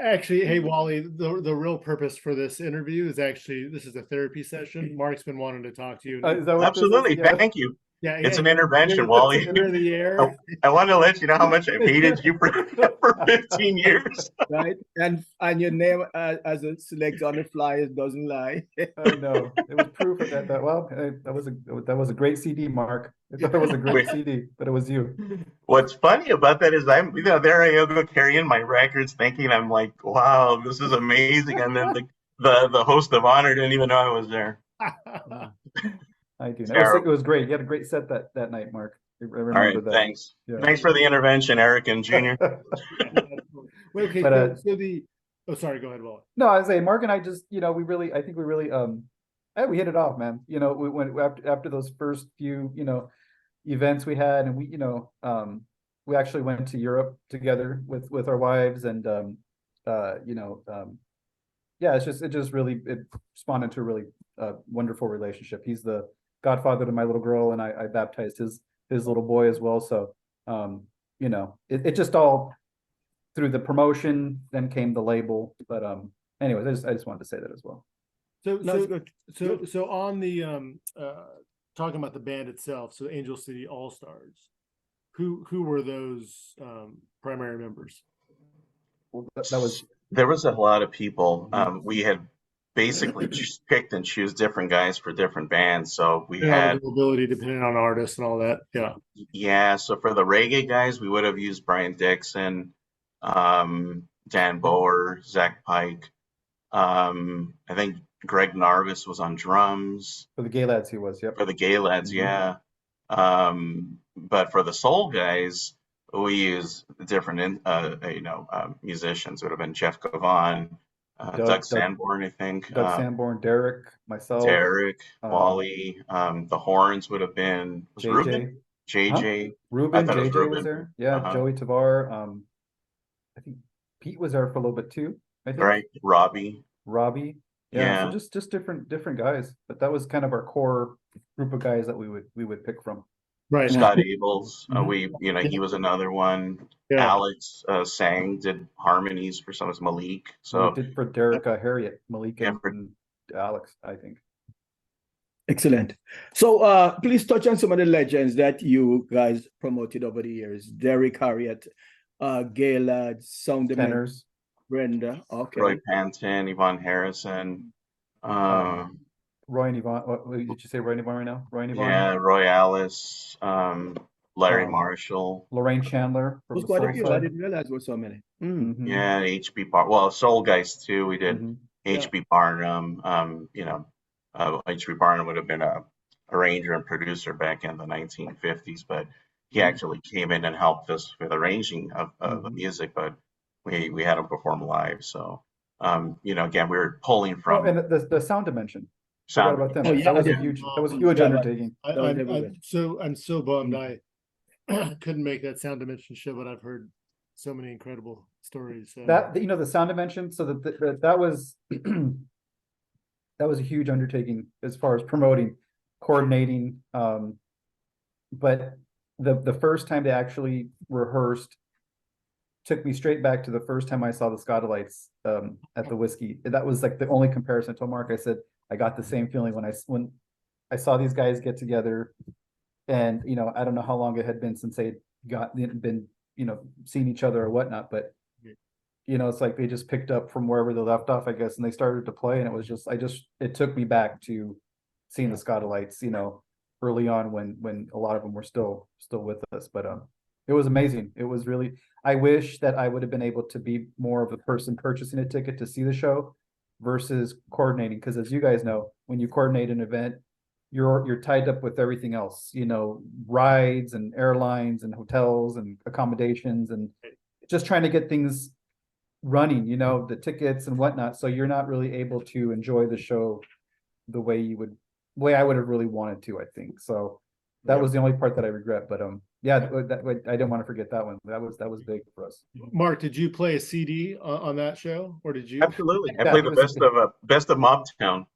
Actually, hey Wally, the real purpose for this interview is this is a therapy session. Mark's been wanting to talk to you. Absolutely, thank you. Yeah, it's an intervention, Wally. The air. I want to let you know how much I've hated you for 15 years. Right, and your name as a select on the flyers doesn't lie. I know, it was proof of that. Well, that was a great CD, Mark. I thought it was a great CD, but it was you. What's funny about that is I'm, there I go carrying my records, thinking I'm like, wow, this is amazing, and then the host of honor didn't even know I was there. I do. It was great. You had a great set that night, Mark. I remember all right, that. Thanks. Yeah. Thanks for the intervention, Eric and Junior. Okay, so Oh, sorry. Go ahead, Wally. No, I was saying Mark and I just, I think we really, we hit it off, man. We went after those first few, events we had, and we actually went to Europe together with our wives, and yeah, it just really spawned into a really wonderful relationship. He's the godfather to my little girl, and I baptized his little boy as well. So it just all through the promotion, then came the label. But anyways, I just wanted to say that as well. So on the talking about the band itself, so Angel City All Stars, who were those primary members? Well, there was a lot of people. We had basically just picked and choose different guys for different bands. So we had availability depending on artists and all that. Yeah. Yeah. So for the reggae guys, we would have used Brian Dixon, Dan Bower, Zach Pike. I think Greg Narvis was on drums. For the Gay Lads, he was. Yep. For the Gay Lads, yeah. But for the soul guys, we use different, musicians. It would have been Jeff Gavon, Doug Sanborn, I think. Doug Sanborn, Derek, myself. Derek, Wally. The horns would have been JJ. JJ. Huh? Ruben, JJ Ruben. was there. Yeah, Joey Tavar. I think Pete was there for a little bit too. I think. Right, Robbie. Yeah. So just different guys, but that was kind of our core group of guys that we would pick from. Right. Scott Abels, he was another one. Yeah. Alex did harmonies for some of Malik. So we did for Derek, Harriet, Malik, and Alex, I think. Excellent. So please touch on some of the legends that you guys promoted over the years. Derek, Harriet, Gay Lads, Sound Tenors. Brenda, okay. Roy Panton, Yvonne Harrison. Roy and Yvonne. What did you say? Roy and Yvonne right now? Roy and Yvonne. Yeah, Roy Alice, Larry Marshall, Lorraine Chandler. Those quite a few. I didn't realize there were so many. Mm-hmm. Yeah, HB Bar. Well, Soul Guys too. We did HB Barnum. HB Barnum would have been a arranger and producer back in the 1950s, but he actually came in and helped us with arranging of the music. But we had him perform live. So again, we were pulling from and the Sound Dimension. Sound. About them. Oh, yeah, that was a huge undertaking. I'm so bummed I couldn't make that Sound Dimension show, but I've heard so many incredible stories. That the Sound Dimension. So that was that was a huge undertaking as far as promoting, coordinating. But the first time they actually rehearsed took me straight back to the first time I saw the Scotalites at the Whiskey. That was like the only comparison. I told Mark, I said, I got the same feeling when I saw these guys get together, and I don't know how long it had been since they'd been seen each other or whatnot, but it's like they just picked up from wherever they left off, I guess, and they started to play, and it was just it took me back to seeing the Scotalites, early on when a lot of them were still with us, but it was amazing. It was really, I wish that I would have been able to be more of the person purchasing a ticket to see the show versus coordinating, because as you guys know, when you coordinate an event, you're tied up with everything else, rides and airlines and hotels and accommodations and just trying to get things running, the tickets and whatnot. So you're not really able to enjoy the show the way I would have really wanted to, I think. So that was the only part that I regret, but I didn't want to forget that one. That was big for us. Mark, did you play a CD on that show, or did you? Absolutely. I played the best of Mobtown.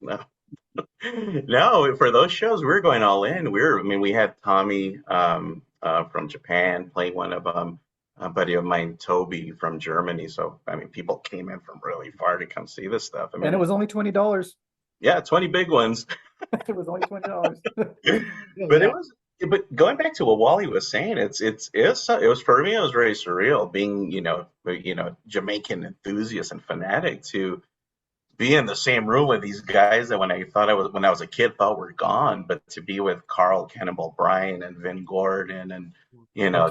No, for those shows we were going all in. We had Tommy from Japan play one of them, a buddy of mine, Toby from Germany. So people came in from really far to come see this stuff. And it was only $20. Yeah, 20 big ones. It was only $20. But going back to what Wally was saying, it was for me, it was very surreal being, Jamaican enthusiast and fanatic to be in the same room with these guys that when I was a kid thought were gone, but to be with Carl Cannonball Bryan and Vin Gordon and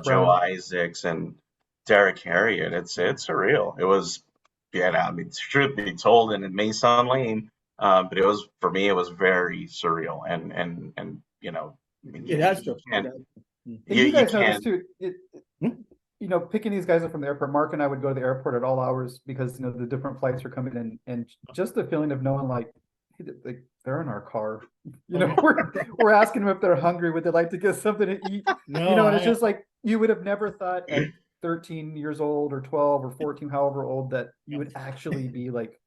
Joe Isaacs and Derek Harriet, it's surreal. It was, truth be told, and it may sound lame, but it was, for me, it was very surreal and it has to. You guys know this too. picking these guys up from the airport. Mark and I would go to the airport at all hours because the different flights were coming in, and just the feeling of knowing like they're in our car. We're asking them if they're hungry, would they like to get something to eat? No, and it's just like you would have never thought at 13 years old or 12 or 14, however old, that you would actually be like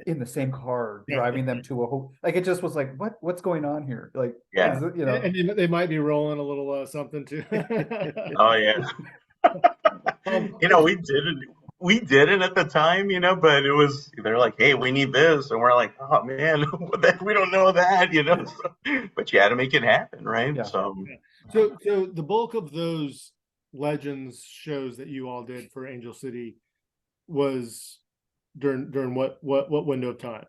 in the same car driving them to a whole, like it just was like what's going on here, like Yeah. and they might be rolling a little something too. Oh yeah. We didn't at the time, but they're like, hey, we need this, and we're like, oh man, we don't know that, so, but you had to make it happen, right? Yeah. So the bulk of those Legends shows that you all did for Angel City was during what window of time?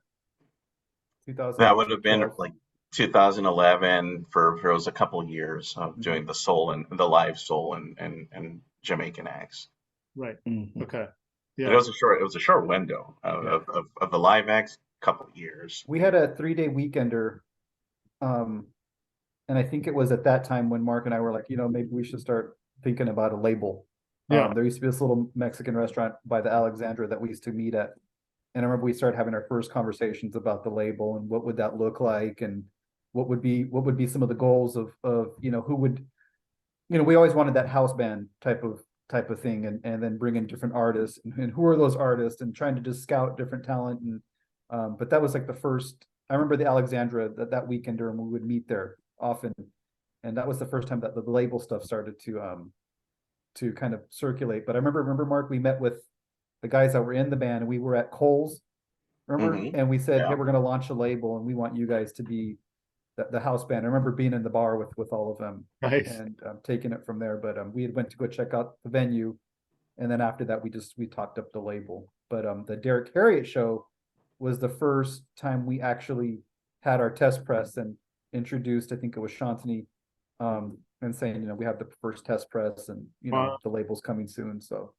That would have been like 2011 for it was a couple of years of doing the soul and the live soul and Jamaican acts. Right. Mhm. Okay. But Yeah. it was a short window of the live acts, couple of years. We had a 3-day weekender, and I think it was at that time when Mark and I were like, maybe we should start thinking about a label. Yeah. There used to be this little Mexican restaurant by the Alexandra that we used to meet at, and I remember we started having our first conversations about the label and what would that look like, and what would be some of the goals of who would, we always wanted that house band type of thing, and then bring in different artists, and who are those artists, and trying to just scout different talent, and but that was like the first. I remember the Alexandra that weekender, and we would meet there often, and that was the first time that the label stuff started to kind of circulate. But I remember Mark, we met with the guys that were in the band, and we were at Cole's, remember? And we said, Yeah. hey, we're going to launch a label, and we want you guys to be the house band. I remember being in the bar with all of them. Nice. And taking it from there. But we had went to go check out the venue, and then after that we talked up the label. But the Derek Harriott show was the first time we actually had our test press and introduced, I think it was Shantini, and saying, we have the first test press, and the label's coming soon. So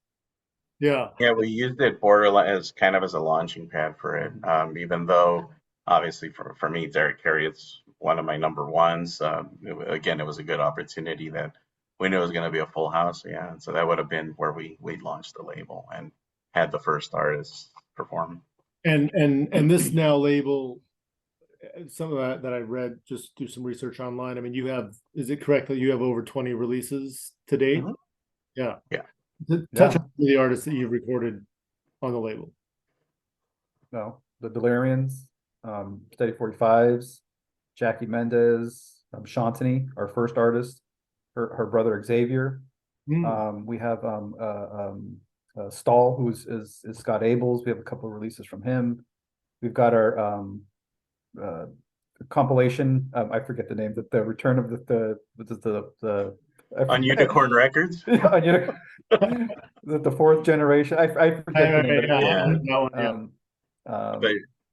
Yeah. Yeah, we used it borderline as kind of as a launching pad for it. Even though obviously for me, Derek Harriott's one of my number ones. Again, it was a good opportunity that we knew it was going to be a full house. Yeah, so that would have been where we launched the label and had the first artists perform. And this now label, some of that I read, just do some research online. I mean, is it correct that you have over 20 releases to date? Mhm. Yeah. Yeah. Touch on the artists that you've recorded on the label. no, the Delirians, Steady 45s, Jackie Mendez, Shantini, our first artist, her brother Xavier. We have Stahl, who's is Scott Abels. We have a couple of releases from him. We've got our compilation. I forget the name, the return of the On Unicorn Records. on the fourth generation. I forget the name.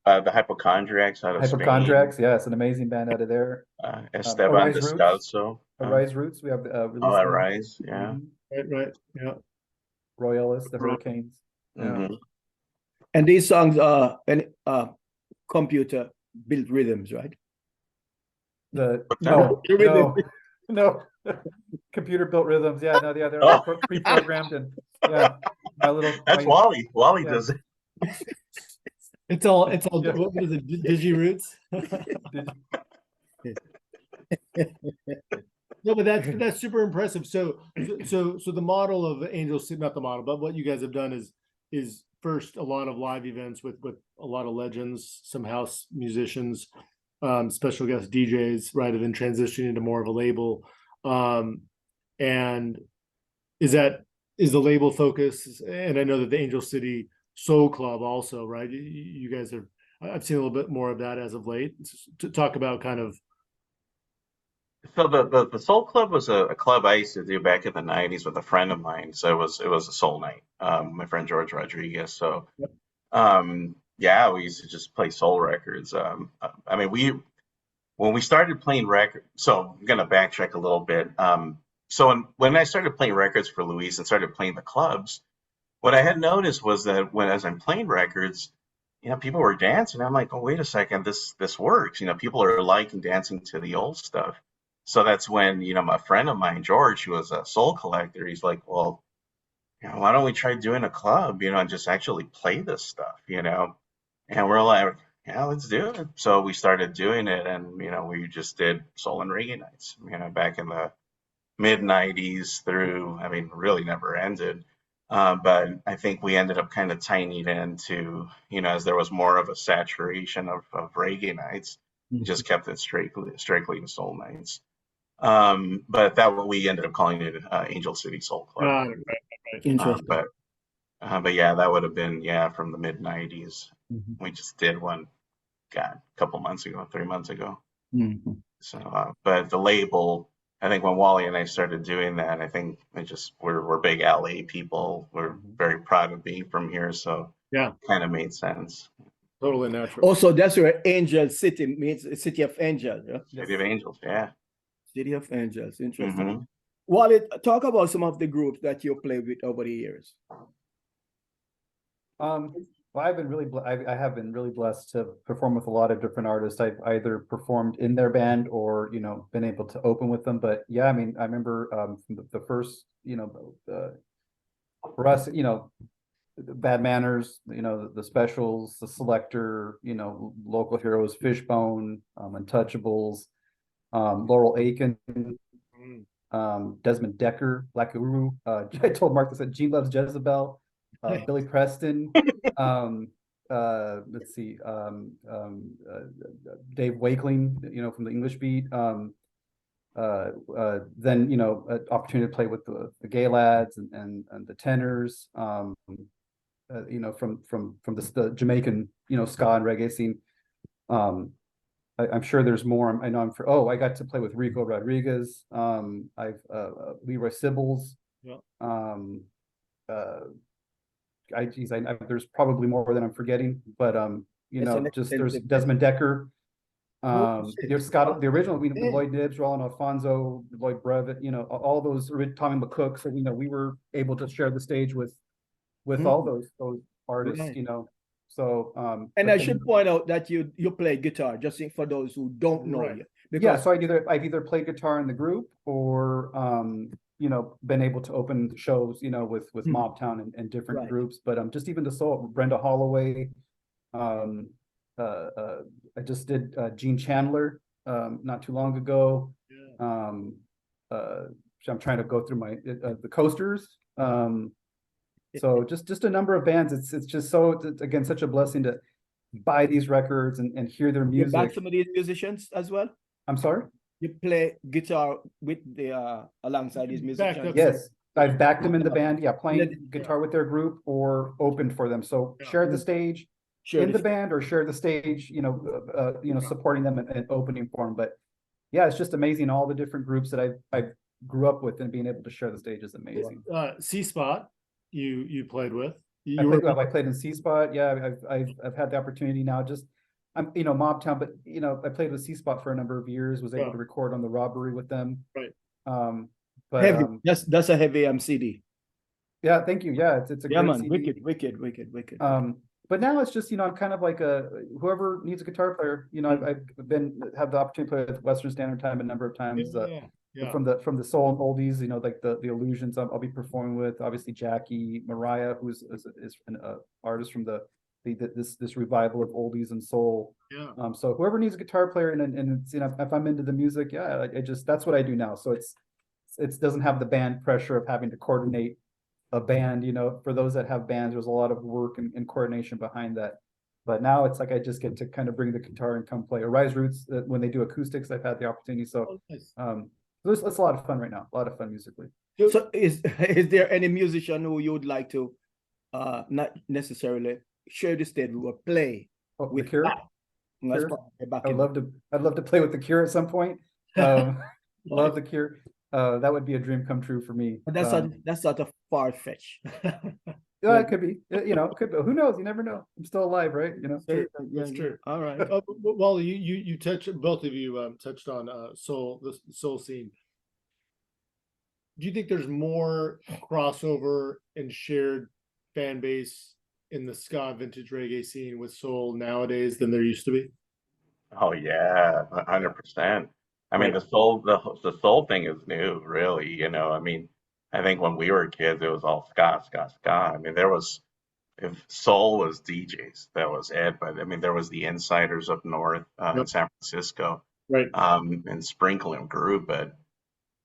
The Hypochondriacs out of Hypochondriacs, yeah, it's an amazing band out of there. Spain. Esteban Descalzo. Arise Roots, we have Arise, yeah. Right, yeah. Royalists, the Hurricanes. Mhm. And these songs are computer built rhythms, right? No, computer built rhythms. Yeah, no, they're pre-programmed, and That's Wally. Wally does it. It's all what is it, Digi-Roots? No, but that's super impressive. So the model of Angel City, not the model, but what you guys have done is first a lot of live events with a lot of legends, some house musicians, special guest DJs, rather than transitioning to more of a label. And is the label focus? And I know that the Angel City Soul Club also, right? You guys are, I've seen a little bit more of that as of late. To talk about kind of. So the Soul Club was a club I used to do back in the 90s with a friend of mine. So it was a soul night. My friend George Rodriguez. So yeah, we used to just play soul records. I mean, when we started playing records, so I'm gonna backtrack a little bit. So when I started playing records for Luis and started playing the clubs, what I had noticed was that as I'm playing records, people were dancing. I'm like, oh, wait a second, this works. People are liking dancing to the old stuff. So that's when, a friend of mine, George, who was a soul collector, he's like, well, why don't we try doing a club, and just actually play this stuff, And we're like, yeah, let's do it. So we started doing it, and we just did soul and reggae nights, back in the mid 90s through, I mean, really never ended. But I think we ended up kind of tying it into, as there was more of a saturation of reggae nights, we just kept it strictly to soul nights. But that we ended up calling it Angel City Soul Club. Interesting. But yeah, that would have been from the mid 90s. We just did one, a couple months ago, 3 months ago. So, but the label, I think when Wally and I started doing that, I think we're big LA people. We're very proud of being from here, so kind of made sense. Totally natural. Also, that's where Angel City means City of Angels. Yeah? City of Angels, yeah. City of Angels, interesting. Wally, talk about some of the groups that you played with over the years. Well, I have been really blessed to perform with a lot of different artists. I've either performed in their band or been able to open with them. But yeah, I mean, I remember from the first, for us, Bad Manners, the Specials, the Selector, local heroes, Fishbone, Untouchables, Laurel Aiken, Desmond Decker, Black Uru. I told Mark this, that Gene Loves Jezebel. Billy Preston, let's see, Dave Wakeling, from the English Beat. Then an opportunity to play with the Gay Lads and the Tenors. From the Jamaican ska and reggae scene. I'm sure there's more. I know I got to play with Rico Rodriguez. I've Leroy Sibbles. There's probably more than I'm forgetting, but there's Desmond Decker, there's Scott, the original, Lloyd Nibbs, Roland Alfonso, Lloyd Brevet, all those, Tommy McCook. So we were able to share the stage with all those artists, So and I should point out that you play guitar, just for those who don't know you. Because so I've either played guitar in the group or been able to open shows, with Mobtown and different groups. But just even the soul, Brenda Holloway. I just did Gene Chandler not too long ago. I'm trying to go through my the Coasters. So just a number of bands. It's just again such a blessing to buy these records and hear their music. You back some of these musicians as well? I'm sorry? You play guitar with the alongside these musicians? Yes, I've backed them in the band. Yeah, playing guitar with their group or opened for them. So share the stage in the band or share the stage. Supporting them and opening for them. But yeah, it's just amazing all the different groups that I grew up with and being able to share the stage is amazing. C-Spot, you played with. I played in C-Spot. Yeah, I've had the opportunity now. I'm Mobtown, but I played with C-Spot for a number of years. Was able to record on the Rockery with them. But heavy. That's a heavy CD. Yeah, thank you. Yeah, it's a great man. CD. Wicked. But now it's just I'm kind of like whoever needs a guitar player. I've had the opportunity to play with Western Standard Time a number of times. From the soul and oldies, like the Illusions. I'll be performing with obviously Jackie Mariah, who's an artist from this revival of oldies and soul. So whoever needs a guitar player and it's, if I'm into the music, that's what I do now. So it doesn't have the band pressure of having to coordinate a band. For those that have bands, there's a lot of work and coordination behind that. But now it's like I just get to kind of bring the guitar and come play. Rise Roots, when they do acoustics, I've had the opportunity. So it's a lot of fun right now. A lot of fun musically. So is there any musician who you would like to not necessarily share the stage with or play with? The Cure? I'd love to play with the Cure at some point. Love the Cure. That would be a dream come true for me. But that's sort of far fetched. Yeah, it could be. It could be. Who knows? You never know. I'm still alive, right? That's true. All right. Wally, you both of you touched on the soul scene. Do you think there's more crossover and shared fan base in the ska vintage reggae scene with soul nowadays than there used to be? Oh yeah, 100%. I mean, Right. the soul thing is new, really. I mean, I think when we were kids, it was all ska, ska, ska. I mean, if soul was DJs, that was it. But I mean, there was the Insiders up north in Yep. San Francisco, Right. and Sprinkle and Groove. But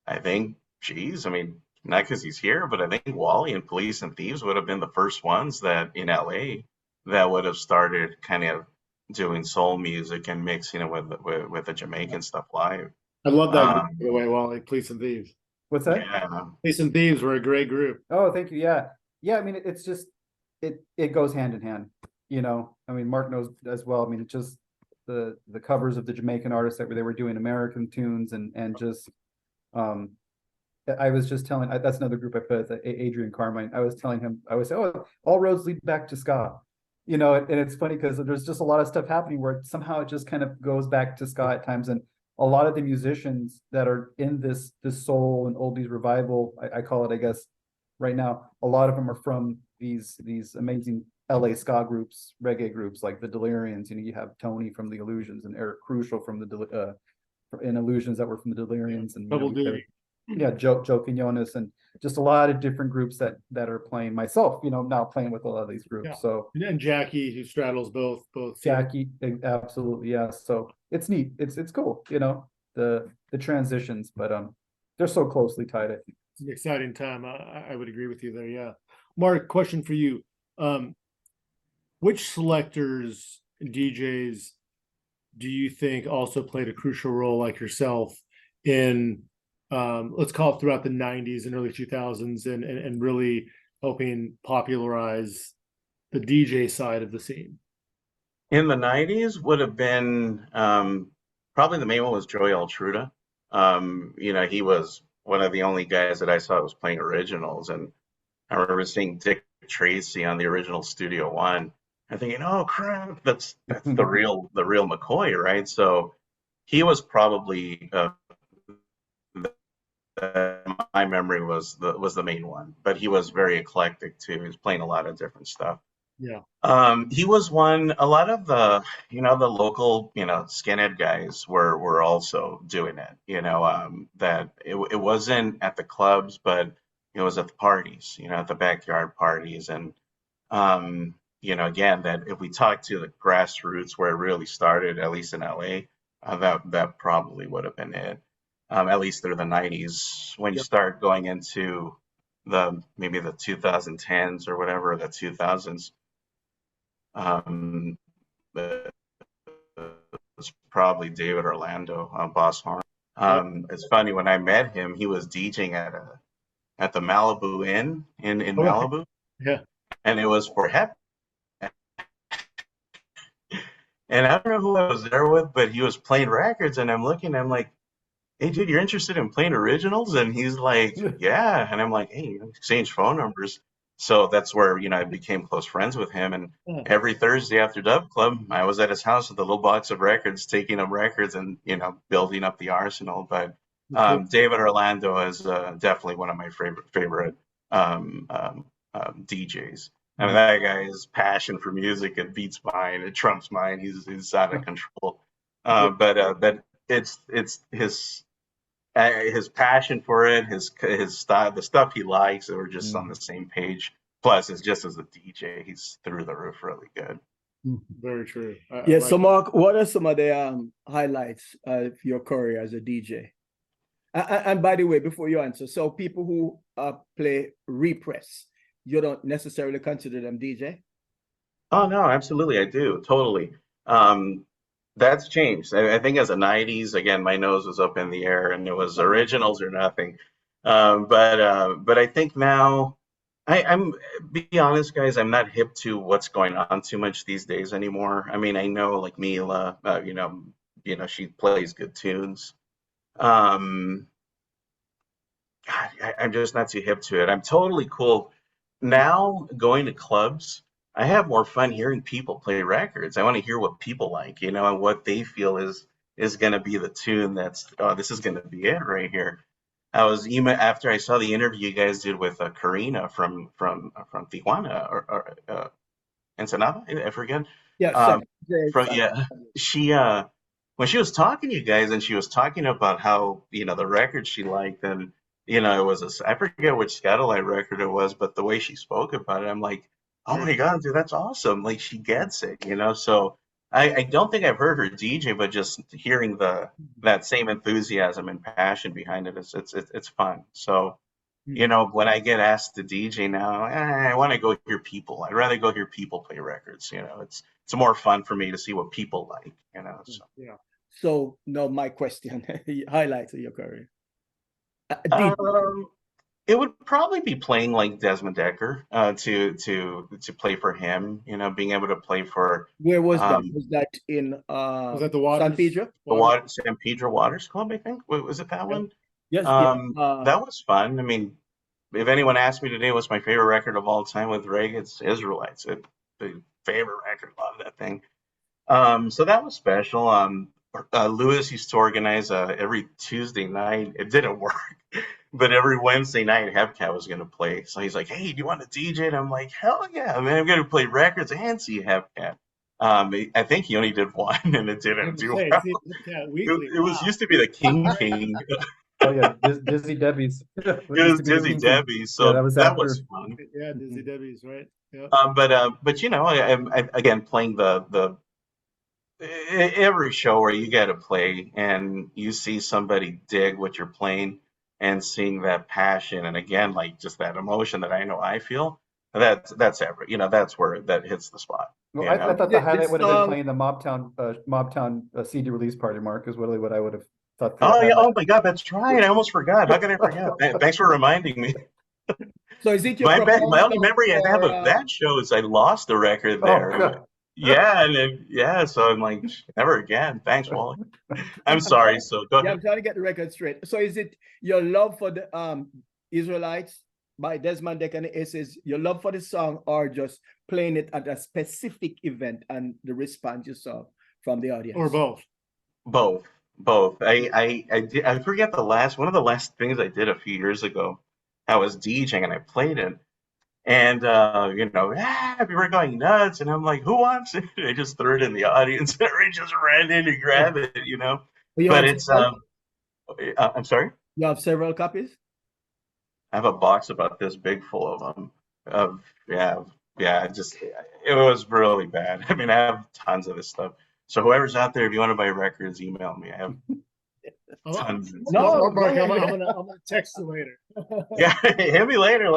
I think, geez, I mean, not because he's here, but I think Wally and Police and Thieves would have been the first ones that in LA that would have started kind of doing soul music and mixing it with the Jamaican stuff live. I love that group, Um, by the way, Wally. Police and Thieves. What's that? yeah, Police and Thieves were a great group. Oh, thank you. Yeah. Yeah. I mean, it's just, it goes hand in hand, I mean, Mark knows as well. I mean, it's just the covers of the Jamaican artists that they were doing American tunes and just, I was just telling, that's another group I put with Adrian Carmine. I was telling him, I was saying, oh, all roads lead back to ska, and it's funny because there's just a lot of stuff happening where somehow it just kind of goes back to ska at times. And a lot of the musicians that are in this soul and oldies revival, I call it, I guess, right now, a lot of them are from these amazing LA ska groups, reggae groups like the Delirians. You have Tony from the Illusions and Eric Crucial from the in Illusions that were from the Delirians, and Double duty. Joe Quinones, and just a lot of different groups that are playing. Myself, now playing with a lot of these groups. Yeah. So And Jackie, who straddles both. Jackie, absolutely, yeah. So it's neat. It's cool. The transitions, but they're so closely tied. I think It's an exciting time. I would agree with you there. Yeah. Mark, question for you. Which selectors, DJs, do you think also played a crucial role, like yourself, in let's call it throughout the 90s and early 2000s, and really helping popularize the DJ side of the scene? in the '90s would have been probably the main one was Joey Altruda. He was one of the only guys that I saw that was playing originals, and I remember seeing Dick Tracy on the original Studio One. I'm thinking, oh crap, that's the real McCoy, right? So he was probably my memory was the main one, but he was very eclectic too. He was playing a lot of different stuff. Yeah. He was one. A lot of the the local skinhead guys were also doing it. That it wasn't at the clubs, but it was at the parties. At the backyard parties, and again, that if we talk to the grassroots where it really started, at least in LA, that probably would have been it. At least through the '90s, when you start going into maybe the 2010s or whatever, the 2000s. It's probably David Orlando, Boss Horn. It's funny, when I met him, he was DJing at the Malibu Inn in Malibu. Yeah. And it was for Hep. And I don't know who I was there with, but he was playing records, and I'm looking, I'm like, hey dude, you're interested in playing originals? And he's like, yeah. And I'm like, hey, exchange phone numbers. So that's where, I became close friends with him. And every Thursday after Dub Club, I was at his house with a little box of records, taking up records and, building up the arsenal. But David Orlando is definitely one of my favorite DJs. I mean, that guy's passion for music, it beats mine, it trumps mine. He's out of control. But it's his passion for it, his style, the stuff he likes, we're just on the same page. Plus, it's just as a DJ, he's through the roof really good. Very true. Yeah. So, Mark, what are some of the highlights of your career as a DJ? And by the way, before you answer, so people who play repress, you don't necessarily consider them DJ? Oh no, absolutely, I do, totally. That's changed. I think as a '90s, again, my nose was up in the air, and it was originals or nothing. But I think now, I'm be honest, guys, I'm not hip to what's going on too much these days anymore. I mean, I know like Mila, she plays good tunes. I'm just not too hip to it. I'm totally cool now going to clubs. I have more fun hearing people play records. I want to hear what people like, and what they feel is going to be the tune this is going to be it right here. I was even after I saw the interview you guys did with Karina from Tijuana or Ensenada, I forget. Yeah. She when she was talking to you guys and she was talking about how, the record she liked, and, it was I forget which Scatterlight record it was, but the way she spoke about it, I'm like, oh my God, dude, that's awesome. Like, she gets it, So I don't think I've heard her DJ, but just hearing that same enthusiasm and passion behind it, it's fun. So, when I get asked to DJ now, I want to go hear people. I'd rather go hear people play records. It's more fun for me to see what people like. So. Yeah. So now my question, highlights of your career. It would probably be playing like Desmond Decker, to play for him. Being able to play for. Where was that? Was that in Was that the Waters? San Pedro? The San Pedro Waters Club, I think. Was it that one? Yes. That was fun. I mean, if anyone asked me today what's my favorite record of all time with reggae, it's Israelites. It's the favorite record. Love that thing. So that was special. Lewis used to organize every Tuesday night. It didn't work, but every Wednesday night, Hepcat was going to play. So he's like, "Hey, do you want to DJ?" And I'm like, "Hell yeah, man! I'm going to play records and see Hepcat." I think he only did one, and it didn't do well. It was used to be the King. Oh yeah, Dizzy Debbie's. It was Dizzy Debbie's, so yeah, that was fun. Yeah, Dizzy Debbie's, right? Yeah. But I again playing the every show where you get to play and you see somebody dig what you're playing and seeing that passion, and again, like just that emotion that I know I feel. That's that's where that hits the spot. Well, I thought the highlight would have been playing the Mobtown CD release party. Mark is really what I would have thought. Oh yeah! Oh my God, that's right. I almost forgot. How could I forget? Thanks for reminding me. So is it your my only memory I have of that show is I lost the record there. Oh, yeah, and so I'm like, never again. Thanks, Wally. I'm sorry. So go ahead. Yeah, I'm trying to get the record straight. So is it your love for the Israelites by Desmond Decker and the Aces, your love for the song, or just playing it at a specific event and the response you saw from the audience? Or both? Both. I forget one of the last things I did a few years ago. I was DJing and I played it. And we were going nuts, and I'm like, "Who wants it?" I just threw it in the audience, and everybody just ran in to grab it, But it's I'm sorry. You have several copies? I have a box about this big full of them. It was really bad. I mean, I have tons of this stuff. So whoever's out there, if you want to buy records, email me. I have tons. No, Mark, I'm gonna text you later. Yeah, hit me later.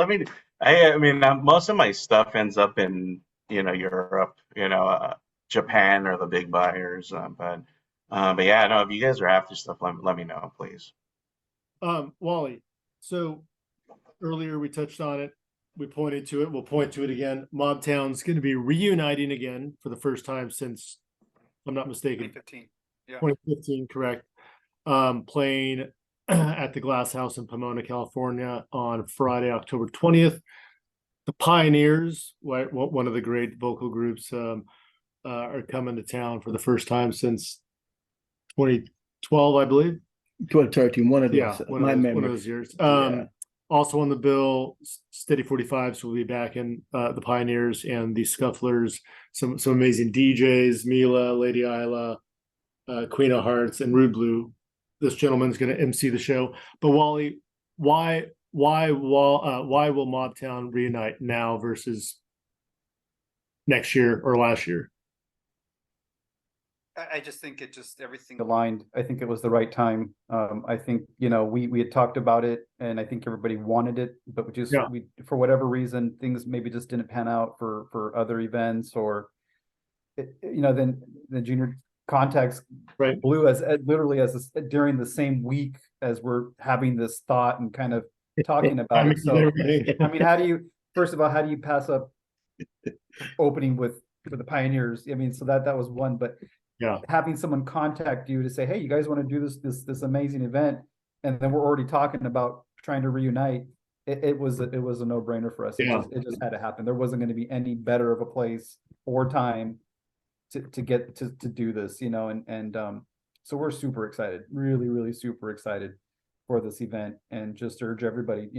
I mean, most of my stuff ends up in Europe, Japan are the big buyers. But yeah, no, if you guys are after stuff, let me know, please. Wally, so earlier we touched on it. We pointed to it. We'll point to it again. Mobtown's going to be reuniting again for the first time since, if I'm not mistaken, 2015. Yeah. 2015, correct. Playing at the Glass House in Pomona, California on Friday, October 20th. The Pioneers, one of the great vocal groups, are coming to town for the first time since 2012, I believe. 12-13, one of those. Yeah, one of those years. Also on the bill, Steady 45s will be back in the Pioneers and the Scufflers. Some amazing DJs, Mila, Lady Isla, Queen of Hearts, and Rude Blue. This gentleman's going to MC the show. But Wally, why will Mobtown reunite now versus next year or last year? I just think everything aligned. I think it was the right time. I think we had talked about it, and I think everybody wanted it, but we for whatever reason things maybe just didn't pan out for other events, or then the Junor contacts blew as literally during the same week as we're having this thought and kind of talking about it. So I mean, how do you pass up opening for the Pioneers? I mean, so that was one, but having someone contact you to say, "Hey, you guys want to do this amazing event," and then we're already talking about trying to reunite. It was a no-brainer for us. It just had to happen. There wasn't going to be any better of a place or time to get to do this, and so we're super excited, really, really super excited for this event, and just urge everybody,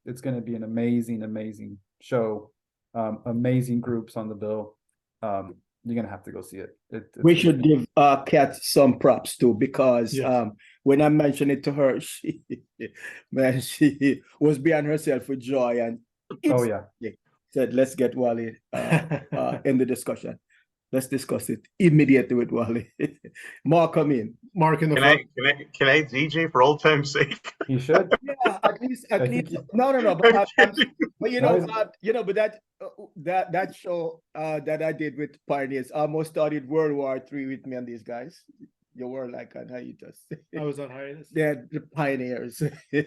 it's going to be an amazing show, amazing groups on the bill. you're gonna have to go see it. We should give Kat some props too, because Yes. when I mentioned it to her, she was beyond herself with joy, and Oh yeah. said, "Let's get Wally in the discussion. Let's discuss it immediately with Wally." Mark, come in. Mark in the Can front. can I DJ for old time's sake? You should. Yeah, at least. think No. But, but you No, know, but that show that I did with Pioneers almost started World War III with me and these guys. You were like on hiatus. I was on hiatus. They're the Pioneers.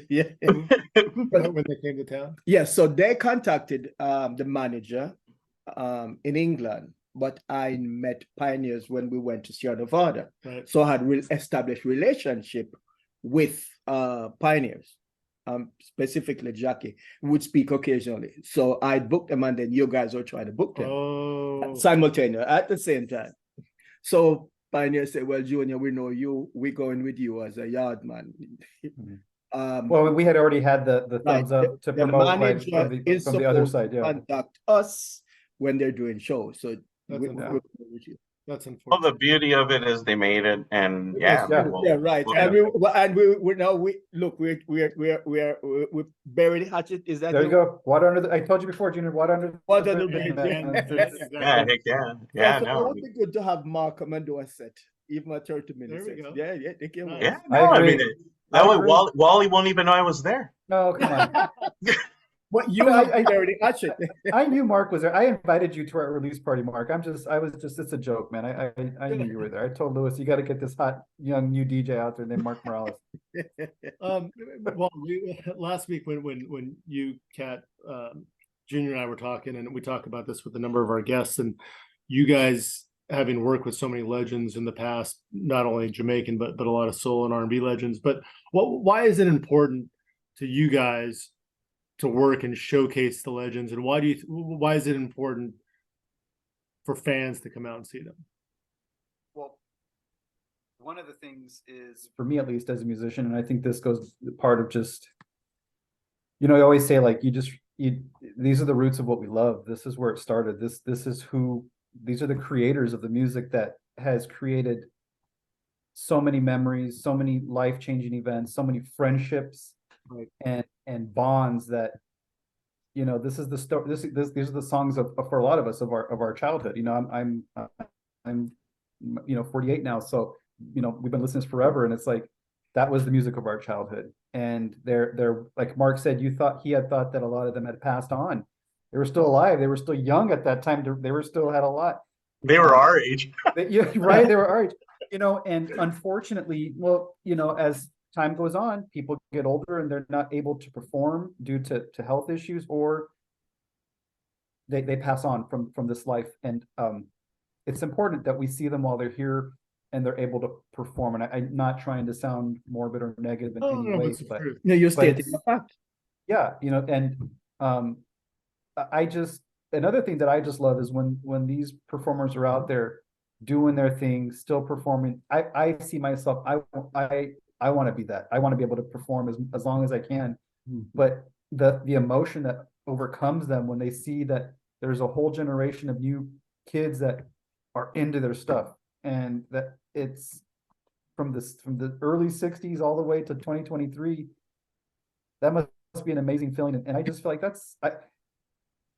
Yeah. When they came to town. Yeah, so they contacted the manager in England, but I met Pioneers when we went to Sierra Nevada. Right. So I had established relationship with Pioneers, specifically Jackie, would speak occasionally. So I booked them, and then you guys were trying to book them simultaneously at the same time. So Pioneer said, "Well, Junior, we know you. We're going with you as a yard man." Well, we had already had the thumbs up to the promote right manager is from the other supposed side. to Yeah. contact us when they're doing shows. So That's we- unfortunate. we- That's Well, unfortunate. the beauty of it is they made it, and yeah, Yeah. we'll- yeah, right. we'll- And we now we look, we buried the hatchet. Is that There you go. Water under the. I told you before, Junior. Water under. Water under the bridge, bridge, man. yeah. It's- yeah, heck yeah, yeah, So it no, would be good to have Mark come and do a set, even a 30-minute There we set. go. Yeah, they can work. yeah, I no, I agree. mean, that I way agree. Wally won't even know I was there. No, come on. But you But have I- buried the hatchet. I knew Mark was there. I invited you to our release party, Mark. It's a joke, man. I knew you were there. I told Lewis, you got to get this hot young new DJ out there named Mark Morales. Well, last week when you, Kat, Junior and I were talking, and we talked about this with a number of our guests, and you guys having worked with so many legends in the past, not only Jamaican but a lot of soul and R&B legends. But why is it important to you guys to work and showcase the legends, and why is it important for fans to come out and see them? Well, one of the things is, for me at least as a musician, and I think this goes part of just, you know, I always say like these are the roots of what we love. This is where it started. These are the creators of the music that has created so many memories, so many life-changing events, so many friendships, Right. and bonds that, you know, this is the story. These are the songs of for a lot of us of our childhood. You know, I'm you know 48 now, so you know we've been listening to this forever, and it's like that was the music of our childhood. And they're like Mark said, he had thought that a lot of them had passed on. They were still alive. They were still young at that time. They were still had a lot. They were our age. Yeah, right. They were our age. You know, and unfortunately, well, you know, as time goes on, people get older and they're not able to perform due to health issues, or they pass on from this life. And it's important that we see them while they're here and they're able to perform. And I'm not trying to sound morbid or negative in any way, but No, you're stating it's- a fact. yeah, you know, and another thing that I just love is when these performers are out there doing their thing, still performing. I see myself, I want to be that. I want to be able to perform as long as I can. But the emotion that overcomes them when they see that there's a whole generation of new kids that are into their stuff, and that it's from the early 60s all the way to 2023, that must be an amazing feeling. And I just feel like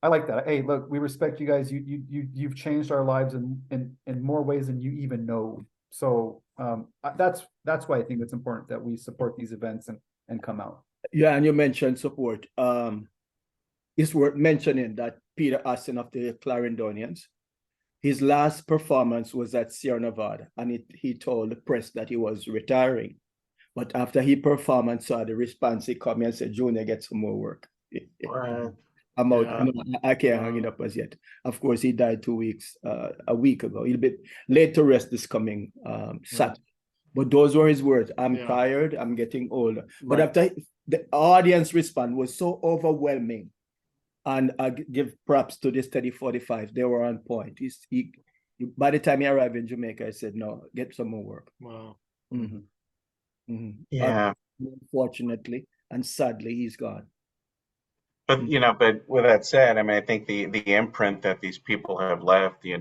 I like that. Hey, look, we respect you guys. You've changed our lives in more ways than you even know. So that's why I think it's important that we support these events and come out. Yeah, and you mentioned support. It's worth mentioning that Peter Austin of the Clarendonians, his last performance was at Sierra Nevada, and he told the press that he was retiring. But after he performed and saw the response, he called me and said, "Junior, get some more work." I'm out. Yeah. I can't hang it up as yet. Of course, he died a week ago. He'll be laid to rest this coming Saturday. But those were his words. I'm tired. I'm getting older. But Right. after the audience response was so overwhelming, and I give props to the Steady 45. They were on point. By the time he arrived in Jamaica, I said, "No, get some more work." Wow. Mm-hmm. Mm-hmm. Yeah. Unfortunately and sadly, he's gone. But but with that said, I mean, I think the imprint that these people have left, it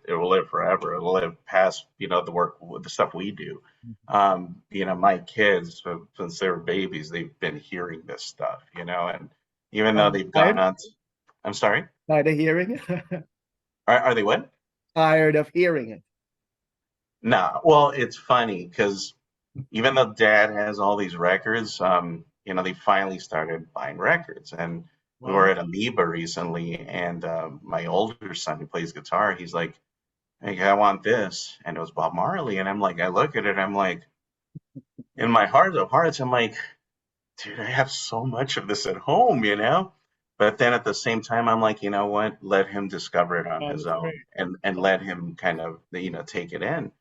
will live forever. It'll live past, the stuff we do. My kids, since they were babies, they've been hearing this stuff, and even though they've gone on, I'm sorry, Tired of hearing it? are they what? Tired of hearing it. No, well, it's funny because even though Dad has all these records, they finally started buying records, and we were at Amoeba recently, and my older son who plays guitar, he's like, "Hey, I want this," and it was Bob Marley, and I'm like, I look at it, I'm like, in my heart of hearts, I'm like, dude, I have so much of this at home, But then at the same time, I'm like, you know what? Let him discover it on his own, and let him kind of, take it in.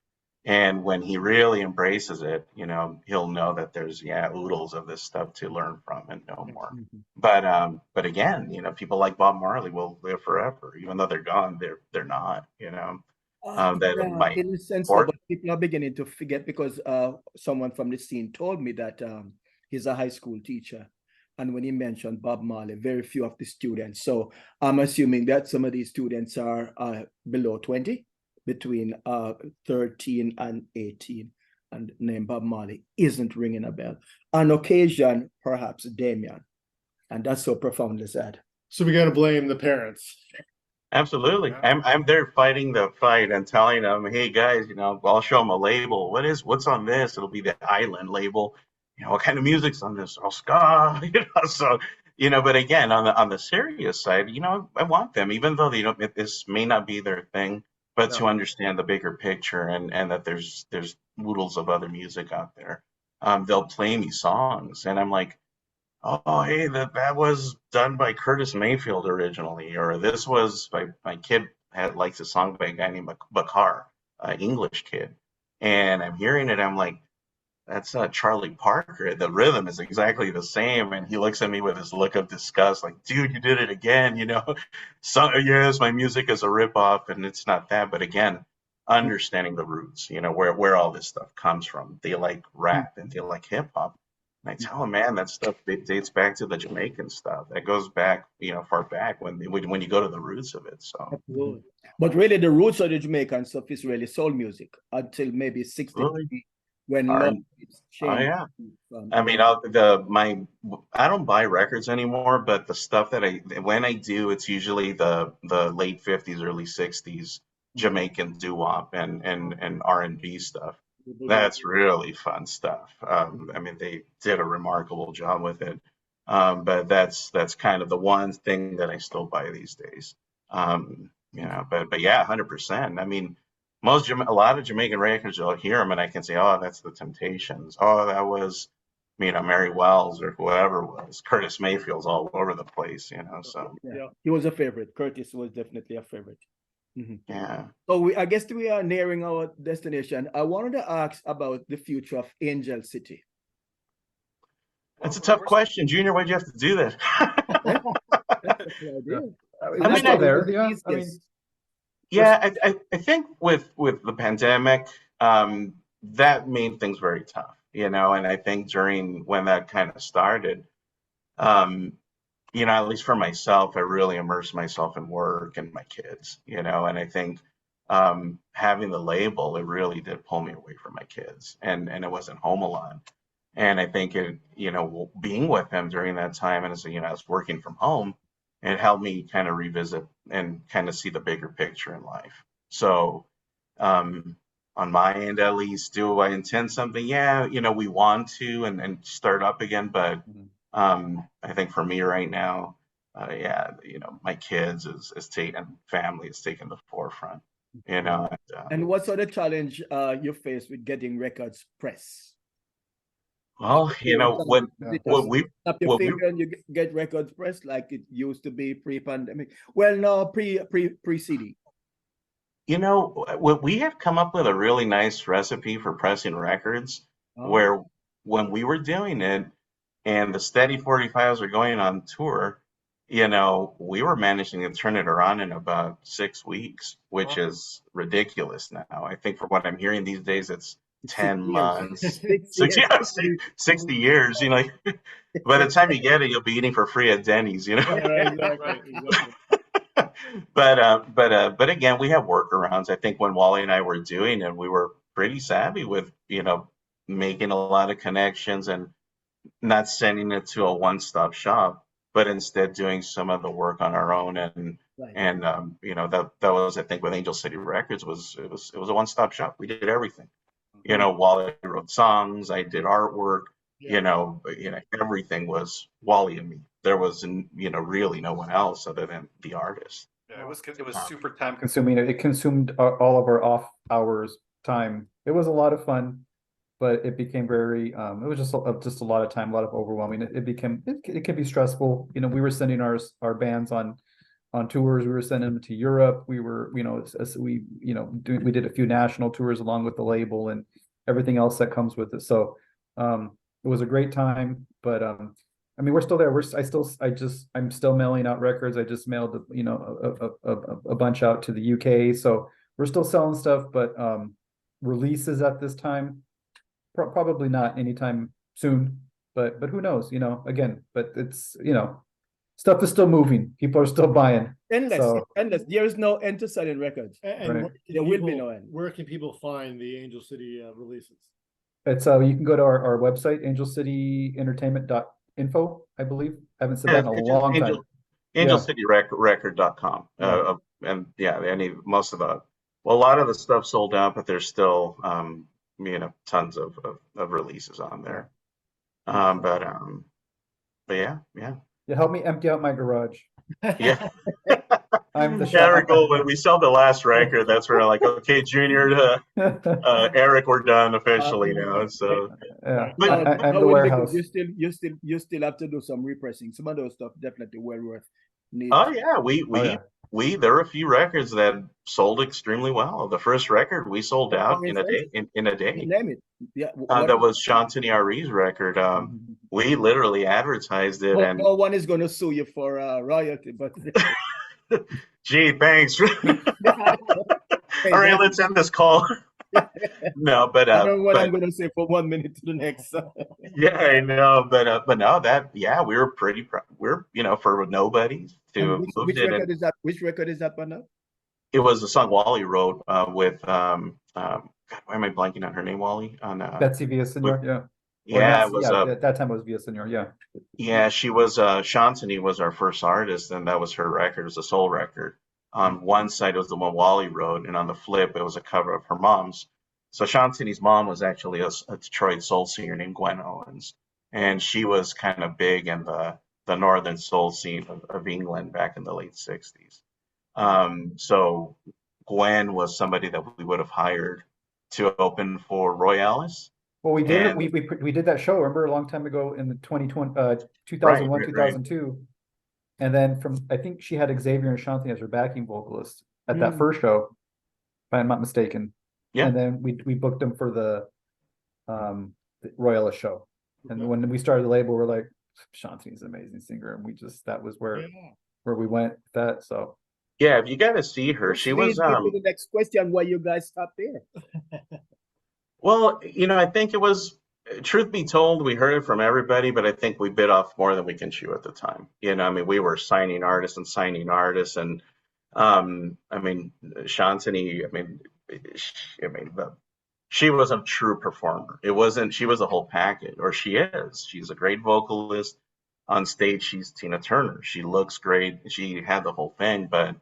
And when he really embraces it, he'll know that there's oodles of this stuff to learn from and know more. But again, people like Bob Marley will live forever, even though they're gone. They're not, that in a sense, but people are beginning to forget because someone from the scene told me that he's a high school teacher. And when he mentioned Bob Marley, very few of the students. So I'm assuming that some of these students are below 20, between 13 and 18. And name Bob Marley isn't ringing a bell. On occasion, perhaps Damien. And that's so profoundly sad. So we got to blame the parents. Absolutely. I'm there fighting the fight and telling them, hey guys, I'll show them a label. What's on this? It'll be the Island label. What kind of music's on this? Oh, ska. So, but again, on the serious side, I want them, even though this may not be their thing, but to understand the bigger picture and that there's oodles of other music out there. They'll play me songs, and I'm like, oh, hey, that was done by Curtis Mayfield originally, or this was by my kid likes a song by a guy named Bakar, English kid, and I'm hearing it, I'm like, that's Charlie Parker. The rhythm is exactly the same, and he looks at me with his look of disgust, like, dude, you did it again, So yes, my music is a ripoff, and it's not that, but again, understanding the roots, where all this stuff comes from. They like rap and they like hip hop. And I tell them, man, that stuff dates back to the Jamaican stuff. That goes back, far back when you go to the roots of it. So, absolutely. But really, the roots of the Jamaican stuff is really soul music until maybe 60s when love changed. Oh yeah, I mean, I don't buy records anymore, but the stuff that when I do, it's usually the late 50s, early 60s Jamaican doo-wop and R&B stuff. That's really fun stuff. I mean, they did a remarkable job with it. But that's kind of the one thing that I still buy these days. But yeah, 100%. I mean, a lot of Jamaican records, you'll hear them and I can say, oh, that's the Temptations. Oh, that was, Mary Wells or whoever it was. Curtis Mayfield's all over the place, so. Yeah, he was a favorite. Curtis was definitely a favorite. Yeah. So I guess we are nearing our destination. I wanted to ask about the future of Angel City. That's a tough question, Junior. Why'd you have to do that? I think with the pandemic, that made things very tough, and I think during when that kind of started, at least for myself, I really immersed myself in work and my kids, and I think having the label, it really did pull me away from my kids, and I wasn't home a lot. And I think it, being with them during that time, and as I was working from home, it helped me kind of revisit and kind of see the bigger picture in life. So on my end, at least, do I intend something? Yeah, we want to and start up again, but I think for me right now, my kids is taking family is taking the forefront, And what sort of challenge you face with getting records pressed? Well, when we tap your finger and you get records pressed like it used to be pre-pandemic. Well, no, pre-CD. We have come up with a really nice recipe for pressing records, where when we were doing it and the Steady 45s are going on tour, we were managing to turn it around in about 6 weeks, which is ridiculous now. I think for what I'm hearing these days, it's 10 years. months. 6 years. 60 years, you know. By the time you get it, you'll be eating for free at Denny's, you know. Exactly. But again, we have workarounds. I think when Wally and I were doing it, we were pretty savvy with, you know, making a lot of connections and not sending it to a one-stop shop, but instead doing some of the work on our own. And you know, that was, I think, with Angel City Records it was a one-stop shop. We did everything. You know, Wally wrote songs, I did artwork. You know, everything was Wally and me. There was, you know, really no one else other than the artist. Yeah, it was super time consuming. It consumed all of our off hours time. It was a lot of fun, but it became very it was just a lot of time, a lot of overwhelming. It can be stressful. You know, we were sending our bands on tours. We were sending them to Europe. We were, you know, we did a few national tours along with the label and everything else that comes with it. So it was a great time, but I mean, we're still there. I'm still mailing out records. I just mailed, you know, a bunch out to the UK. So we're still selling stuff, but releases at this time, probably not anytime soon. But who knows? You know, again, but it's, you know, stuff is still moving. People are still buying. Endless. There is no end to selling records. And Right. There will be no end. Where can people find the Angel City releases? It's you can go to our website, angelcityentertainment.info, I believe. I haven't said that in a long time. AngelCityRecord.com. And yeah, a lot of the stuff sold out, but there's still you know, tons of releases on there. But yeah. You help me empty out my garage. Yeah. I'm the Eric, when we sell the last record, that's where I'm like, okay, Junior, Eric, we're done officially now. So yeah, But- I'm the warehouse. You still have to do some repressing. Some of those stuff definitely well worth need. oh yeah, there were a few records that sold extremely well. The first record we sold out in a day. In a day. Name it. Yeah. That was Shantini Ari's record. We literally advertised it, and no one is going to sue you for royalty, but gee, thanks. All right, let's end this call. No, but I don't know what I'm going to say from 1 minute to the next. yeah, I know, but no, we were pretty proud. We're, you know, for nobody to have moved it. Which record is that one now? It was the song Wally wrote with God, why am I blanking on her name? Wally on Betsy Villasenor, yeah. Yeah, it was at that time it was Villasenor, yeah. Yeah, she was Shantini was our first artist, and that was her record. It was a soul record. On one side it was the one Wally wrote, and on the flip it was a cover of her mom's. So Shantini's mom was actually a Detroit soul singer named Gwen Owens, and she was kind of big in the northern soul scene of England back in the late 60s. So Gwen was somebody that we would have hired to open for Roy Ellis. Well, we did we did that show, remember, a long time ago in the 2001, 2002. And then I think she had Xavier and Shanti as her backing vocalist at that first show, if I'm not mistaken. Yeah. And then we booked them for the Roy Ellis show. And when we started the label, we're like, Shanti's an amazing singer, and that was where we went with that. So yeah, if you got to see her, she was. The next question: why you guys stopped there? Well, you know, I think it was. Truth be told, we heard it from everybody, but I think we bit off more than we can chew at the time. You know, I mean, we were signing artists, and I mean, Shantini. She was a true performer. It wasn't. She was a whole package, or she is. She's a great vocalist. On stage, she's Tina Turner. She looks great. She had the whole thing, but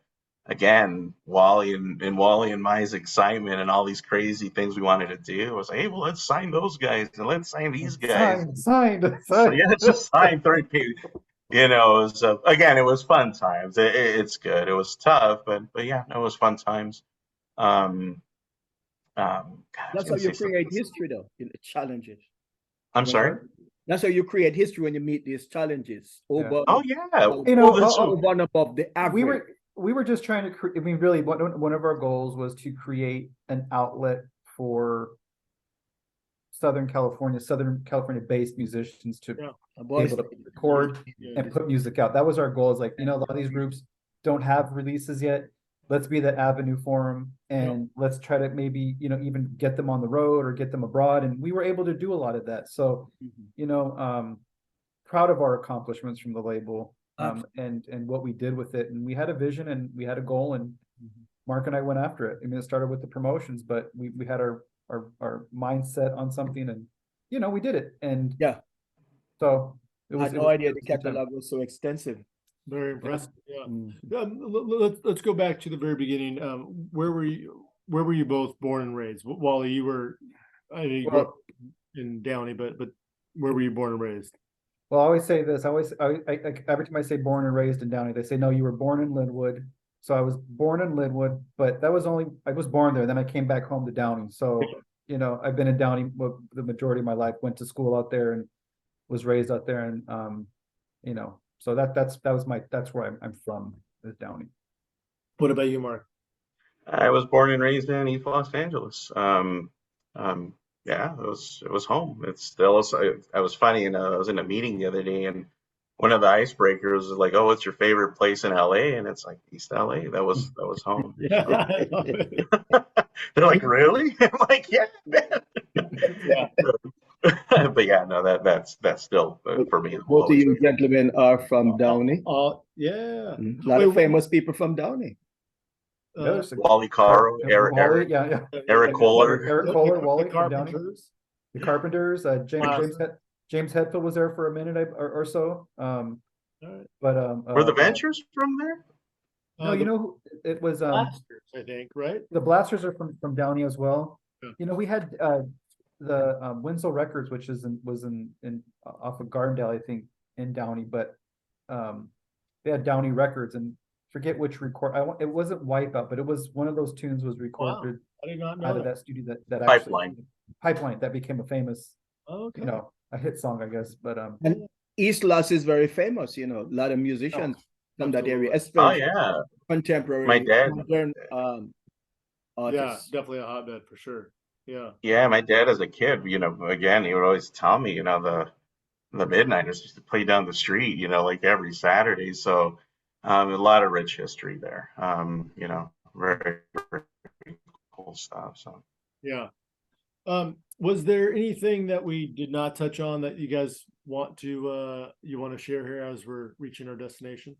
again, Wally and Mai's excitement and all these crazy things we wanted to do was like, hey, well, let's sign those guys and let's sign these guys. Signed. So, yeah, just sign 3 people. You know, again, it was fun times. It's good. It was tough, but yeah, it was fun times. God, that's how you create history, though. Challenges. I'm sorry. That's how you create history when you meet these challenges. Oh yeah, you know, one above the average. We were just trying to create. I mean, really, one of our goals was to create an outlet for Southern California-based musicians to be able to record and put music out. That was our goal. Is like, you know, a lot of these groups don't have releases yet. let's be that avenue for them, and let's try to maybe, even get them on the road or get them abroad. And we were able to do a lot of that. So, proud of our accomplishments from the label, and what we did with it. And we had a vision and we had a goal, and Mark and I went after it. I mean, it started with the promotions, but we had our mindset on something, and we did it. And so it I was. had no idea the catalog was so extensive. Very impressive. Yeah. Let's go back to the very beginning. Where were you both born and raised? Wally, you grew up in Downey, but where were you born and raised? Well, I always say this. I every time I say born and raised in Downey, they say, no, you were born in Linwood. So I was born in Linwood, but I was born there. Then I came back home to Downey. So, I've been in Downey the majority of my life, went to school out there and was raised out there. And, so that's where I'm from, is Downey. What about you, Mark? I was born and raised in East Los Angeles. Yeah, it was home. It's still. I was funny, I was in a meeting the other day, and one of the icebreakers was like, "Oh, what's your favorite place in LA?" And it's like East LA. That was home. Yeah, I love it. They're like, "Really?" I'm like, "Yeah, man." Yeah. But yeah, no, that's still for me. Both of you gentlemen are from Downey. Yeah. A lot of famous people from Downey. Wally Caro, Eric Kohler, Wally, the Carpenters. The Carpenters. James Hetfield was there for a minute or so. But were the Ventures from there? No, it was Blasters, I think, right? The Blasters are from Downey as well. Yeah. We had the Winslow Records, which was in off of Gardendale, I think, in Downey, but they had Downey Records, and forget which it wasn't Wipeout, but it was one of those tunes was recorded. Wow. I did not know out of that. that studio that Pipeline that became a famous, a hit song, I guess. But and East Los is very famous. A lot of musicians from that area, especially contemporary, my dad, modern artists. Yeah, definitely a hotbed for sure. Yeah. Yeah, my dad as a kid, again, he would always tell me, the Midnighters used to play down the street, like every Saturday. So a lot of rich history there. Very, very cool stuff. So yeah. Was there anything that we did not touch on that you guys want to share here as we're reaching our destination?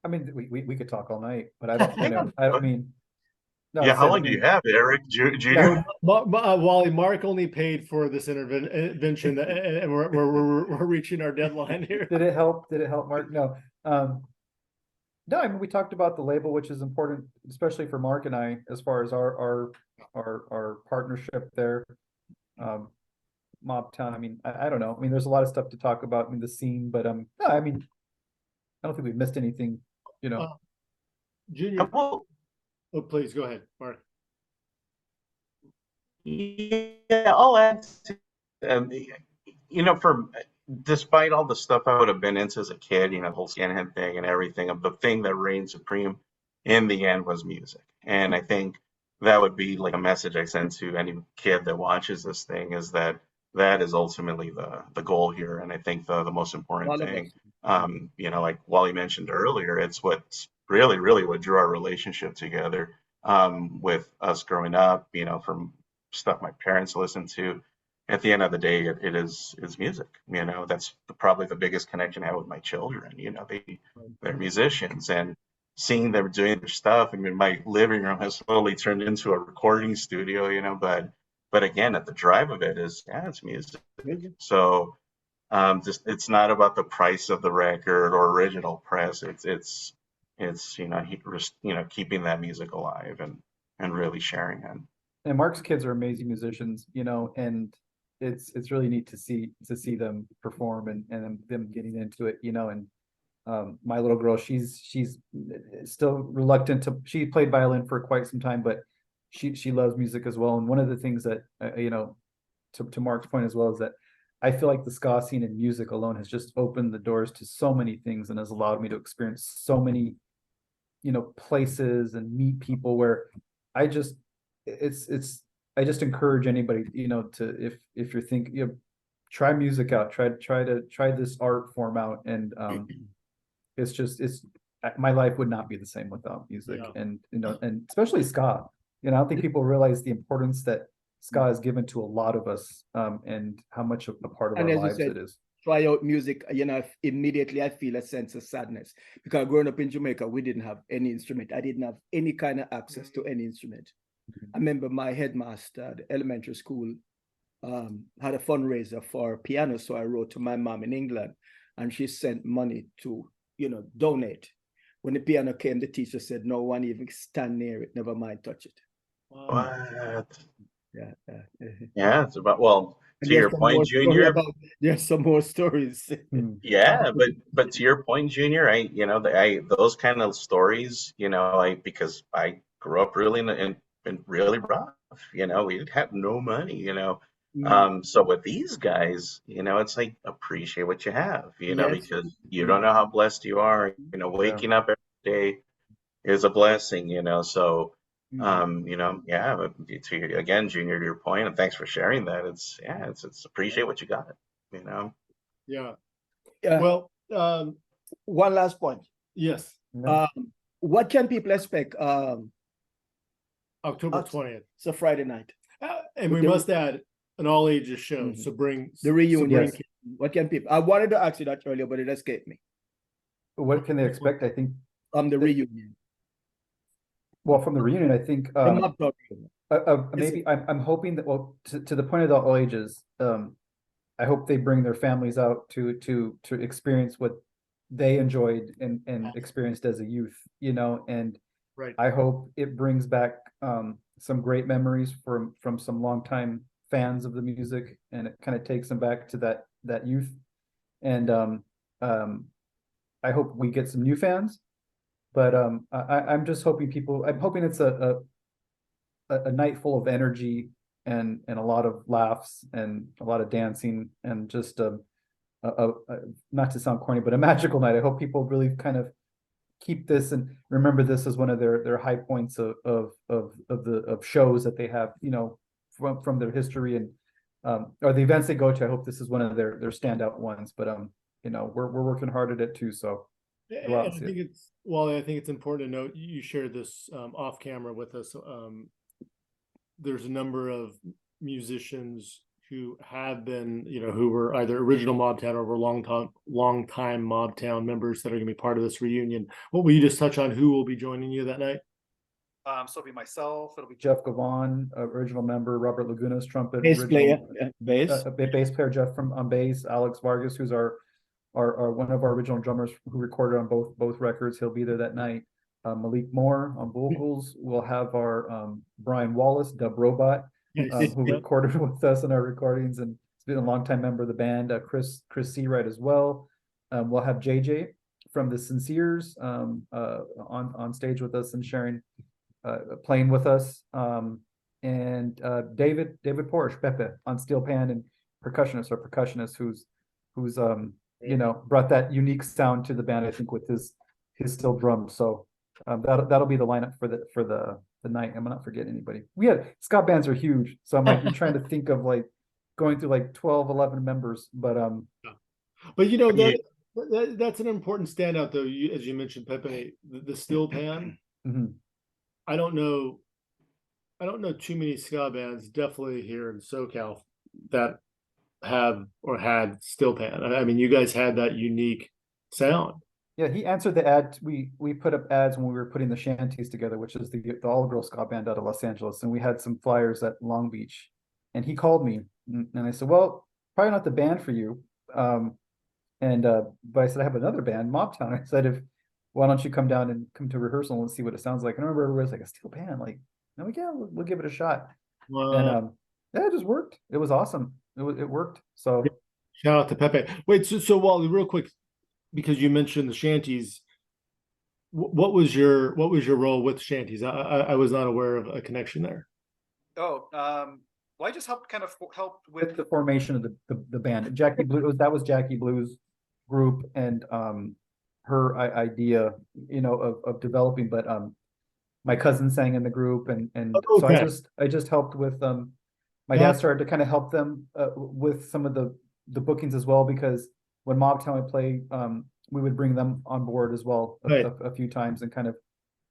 I mean, we could talk all night, but I don't. I mean. No, yeah, how long do you have, Eric? Junior? Wally, Mark only paid for this intervention, and we're reaching our deadline here. Did it help? Mark? No. No, I mean, we talked about the label, which is important, especially for Mark and I, as far as our partnership there. Mobtown. I mean, I don't know. I mean, there's a lot of stuff to talk about. I mean, the scene, but no, I mean, I don't think we've missed anything. Junior. Oh, please go ahead, Mark. Yeah, I'll add to, despite all the stuff I would have been into as a kid, the whole skinhead thing and everything, the thing that reigned supreme in the end was music. And I think that would be like a message I send to any kid that watches this thing, is that is ultimately the goal here. And I think the most important thing, like Wally mentioned earlier, it's what's really, really what drew our relationship together, with us growing up, from stuff my parents listened to. At the end of the day, it is music. That's probably the biggest connection I have with my children. They're musicians, and seeing them doing their stuff. I mean, my living room has slowly turned into a recording studio, but again, at the drive of it is, it's music. So it's not about the price of the record or original press. It's keeping that music alive and really sharing it. And Mark's kids are amazing musicians, and it's really neat to see them perform and them getting into it, and my little girl, she's still reluctant she played violin for quite some time, but she loves music as well. And one of the things that to Mark's point as well, is that I feel like the ska scene and music alone has just opened the doors to so many things and has allowed me to experience so many, places and meet people where I just encourage anybody, to, if you're thinking, try music out, try this art form out. And it's my life would not be the same without music. Yeah. And and especially ska. I don't think people realize the importance that ska is given to a lot of us, and how much of a part of And our as you lives said, it is. try out music, immediately I feel a sense of sadness, because growing up in Jamaica, we didn't have any instrument. I didn't have any kind of access to any instrument. I remember my headmaster at the elementary school had a fundraiser for piano, so I wrote to my mom in England, and she sent money to donate. When the piano came, the teacher said, "No one even stand near it. Never mind touch it." What? Yeah, yeah. Yeah, it's about, well, And to there's your some point, more story Junior. about. There's some more stories. Yeah, but to your point, Junior, those kind of stories, because I grew up really in really rough. We had no money. So with these guys, it's like appreciate what you have, Yes. because you don't know how blessed you are. Waking up every day is a blessing. So yeah, but again, Junior, to your point, and thanks for sharing that. It's appreciate what you got. Yeah. Yeah. Well, One last point. yes, What can people expect? October 20th. It's a Friday night. And we must add an all ages show. Mhm. So bring The reunion. Yes. What can people? I wanted to ask you that earlier, but it escaped me. What can they expect? I think, The reunion. well, from the reunion, I think, The Mobtown reunion. maybe I'm hoping that, well, to the point of the all ages, I hope they bring their families out to experience what they enjoyed and experienced as a youth, and Right. I hope it brings back some great memories from some longtime fans of the music, and it kind of takes them back to that youth. And I hope we get some new fans, but I'm just hoping I'm hoping it's a night full of energy and a lot of laughs and a lot of dancing, and just not to sound corny, but a magical night. I hope people really kind of keep this and remember this as one of their high points of shows that they have, from their history, and or the events they go to. I hope this is one of their standout ones. But we're working hard at it too. So go out and see it. I think it's important to note, you shared this off camera with us. There's a number of musicians who have been, who were either original Mobtown or were long time Mobtown members that are going to be part of this reunion. What will you just touch on? Who will be joining you that night? So it'll be myself. It'll be Jeff Gavon, original member. Robert Laguna's trumpet. Bass player. Bass. Bass player Jeff on bass. Alex Vargas, who's our one of our original drummers who recorded on both records. He'll be there that night. Malik Moore on vocals. We'll have our Brian Wallace, Dub Robot, who recorded with us in our recordings, and he's been a longtime member of the band. Chris Seawright as well. We'll have JJ from the Sinceres on stage with us and sharing, playing with us. And David Porsche, Pepe, on steel pan, and percussionist who's brought that unique sound to the band, I think, with his steel drums. So that'll be the lineup for the night. I'm not forgetting anybody. Ska bands are huge, so I might be trying to think of going through 12, 11 members, but that's an important standout though. As you mentioned, Pepe, the steel pan. Mm-hmm. I don't know too many ska bands, definitely here in SoCal, that have or had steel pan. I mean, you guys had that unique sound. Yeah, he answered the ad. We put up ads when we were putting the Shanties together, which is the all-girl ska band out of Los Angeles, and we had some flyers at Long Beach. And he called me, and I said, "Well, probably not the band for you." But I said, "I have another band, Mobtown." I said, "Why don't you come down and come to rehearsal and see what it sounds like?" And I remember everybody was like, "A steel band?" We'll give it a shot. Wow. And it just worked. It was awesome. It worked. So shout out to Pepe. Wait, so Wally, real quick, because you mentioned the Shanties, what was your role with Shanties? I was not aware of a connection there. Well, I just helped with the formation of the band. Jackie Blue, that was Jackie Blue's group, and her idea, of developing. But my cousin sang in the group, and okay. So I just helped with my dad started to kind of help them with some of the bookings as well, because when Mobtown would play we would bring them on board as well Right. a few times, and kind of,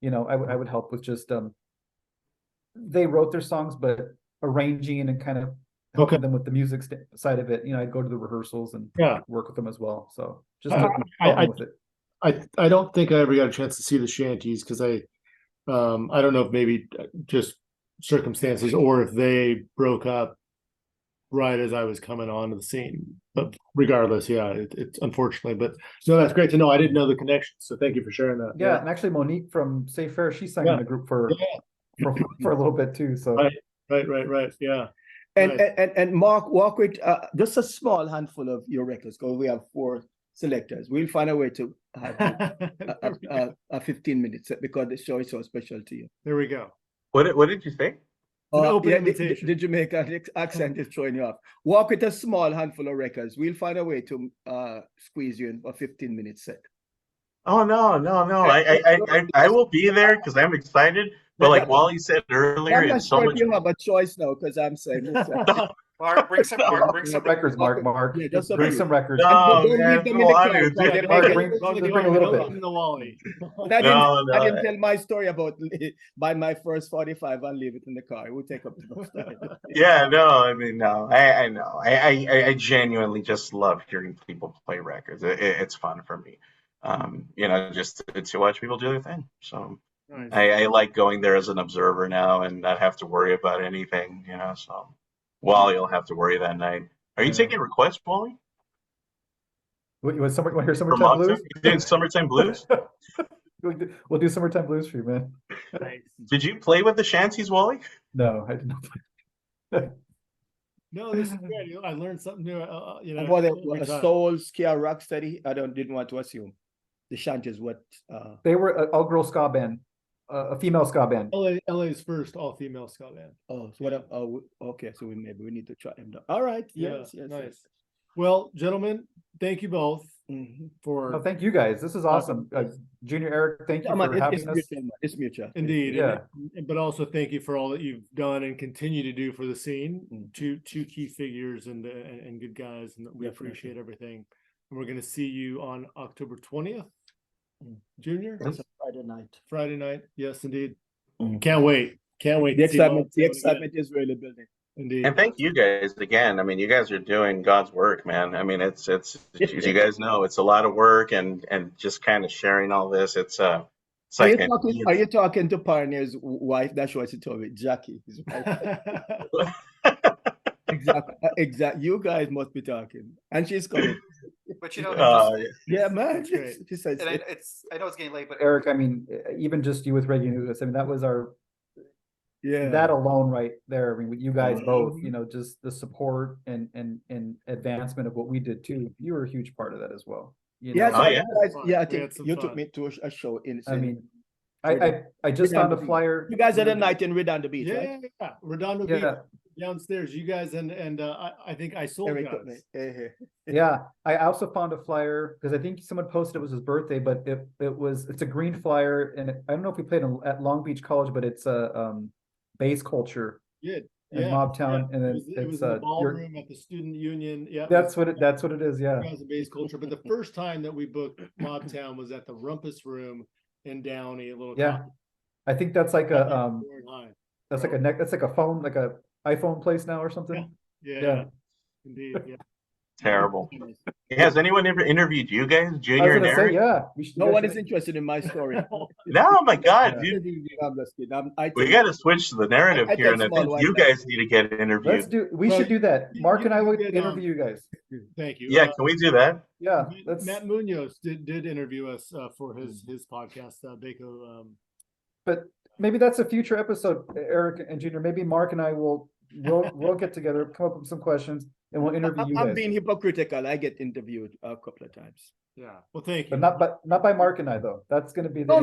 I would help with just they wrote their songs, but arranging and kind of helping them with the music side of it. I'd go to the rehearsals and work with them as well. So just help me with it. I don't think I ever got a chance to see the shanties because I don't know if maybe just circumstances or if they broke up right as I was coming onto the scene. But regardless, yeah, it's unfortunately. But no, that's great to know. I didn't know the connection, so thank you for sharing that. Yeah, and actually Monique from Say Fair, she sang in the group for a little bit too. So right, yeah. And Mark, walk with just a small handful of your records, because we have 4 selectors. We'll find a way to have a 15-minute set because the show is so special to you. There we go. What did you say? The Jamaican accent is throwing you off. Walk with a small handful of records. We'll find a way to squeeze you in a 15-minute set. Oh no. I will be there because I'm excited. But like Wally said earlier, I'm not it's so sure much. if you have a choice now because I'm saying Mark, bring some records, Mark. Yeah, just bring some records. No, don't man, leave them come in the on, car, dude. because they Mark, make bring a little bit. The Wally. I didn't tell my story about buy my first 45 and leave it in the car. It would take up too much time. Yeah, no, I mean, no, I know. I genuinely just love hearing people play records. It's fun for me. Just to watch people do their thing. So Nice. I like going there as an observer now and not have to worry about anything, so Wally will have to worry that night. Are you taking requests, Wally? You want to hear From Summertime Mobtown? Blues? You doing Summertime Blues? We'll do Summertime Blues for you, man. Nice. Did you play with the shanties, Wally? No, I did not play. No, this is good. I learned something new. About a soul, ska, rocksteady, didn't want to assume. The shanties, what? They were an all-girl ska band, a female ska band. LA's first all-female ska band. Oh, so what? Okay, so maybe we need to try them. All right. Yes. Nice. Well, gentlemen, thank you both for. No, thank you guys. This is awesome. Junior, Eric, thank you for having us. It's mutual. Indeed. Yeah. But also thank you for all that you've done and continue to do for the scene. Two key figures and good guys, and we appreciate everything. And we're going to see you on October 20th. Junior? It's a Friday night. Yes, indeed. Can't wait. The excitement is really building. Indeed. And thank you guys again. I mean, you guys are doing God's work, man. I mean, it's as you guys know, it's a lot of work and just kind of sharing all this. It's like are you talking to Pioneer's wife? That's what she told me, Jackie. His wife. Exactly. You guys must be talking, and she's coming. But yeah, man. She said, I know it's getting late, but Eric, I mean, even just you with Reggae News, I mean, that was that alone right there. I mean, with you guys both, just the support and advancement of what we did too. You were a huge part of that as well. I think you took me to a show in. I mean, I just found a flyer. You guys had a night in Redondo Beach, right? Yeah, Redondo Beach. Downstairs, you guys and I think I sold guys. Yeah, I also found a flyer because I think someone posted it was his birthday, but it's a green flyer, and I don't know if we played at Long Beach College, but it's a bass culture in Mobtown, and then it was in the ballroom at the student union. Yeah, that's what it is. Yeah, it was a bass culture, but the first time that we booked Mobtown was at the Rumpus Room in Downey, a little. Yeah, I think that's like a that's like a phone, like a iPhone place now or something. Yeah. Indeed. Yeah. Terrible. Has anyone ever interviewed you guys, Junior and Eric? No one is interested in my story. No, my God, dude. We got to switch the narrative here, and I think you guys need to get interviewed. We should do that. Mark and I will interview you guys. Thank you. Yeah, can we do that? Yeah, Matt Munoz did interview us for his podcast, Baco. But maybe that's a future episode, Eric and Junior. Maybe Mark and I we'll get together, come up with some questions, and we'll interview you guys. I'm being hypocritical. I get interviewed a couple of times. Yeah. Well, thank you. But not by Mark and I though. That's going to be no. I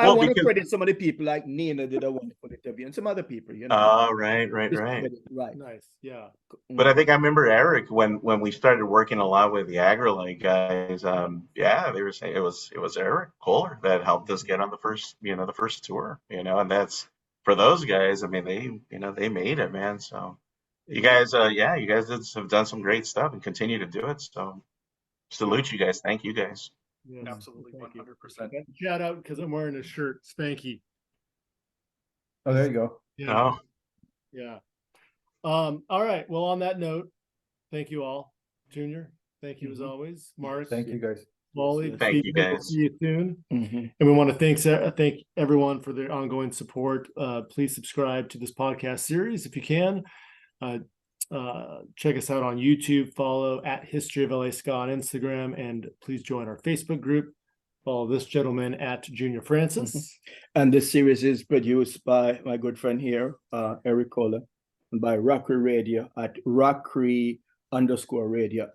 want to credit some of the people like Nina did a wonderful interview and some other people. Oh, right. Nice. Yeah. But I think I remember Eric when we started working a lot with the AgriLight guys. They were saying it was Eric Kohler that helped us get on the first tour. And that's for those guys. I mean, they made it, man. So You guys, you guys have done some great stuff and continue to do it. So salute you guys. Thank you guys. Yes, Absolutely, thank you. 100%. Shout out because I'm wearing a shirt, Spanky. Oh, there you go. Yeah, Oh, yeah. All right. Well, on that note, thank you all. Junior, thank you as always. Mark, Thank you guys. Wally, Yes, thank you, Stephen, we'll guys. see you soon. Mhm. And we want to thank everyone for their ongoing support. Please subscribe to this podcast series if you can. Check us out on YouTube. Follow at History of LA Ska on Instagram, and please join our Facebook group. Follow this gentleman at Junor Francis. And this series is produced by my good friend here, Eric Kohler, and by Rockery Radio at Rockery_radio.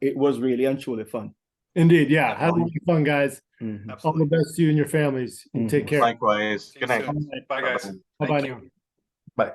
It was really and truly fun. Indeed, yeah. Have a lot of fun, guys. Mhm. All Absolutely. the best to you and your families. And take care. Likewise. See you Good night. soon. Bye, guys. Bye-bye Thank you. now. Bye.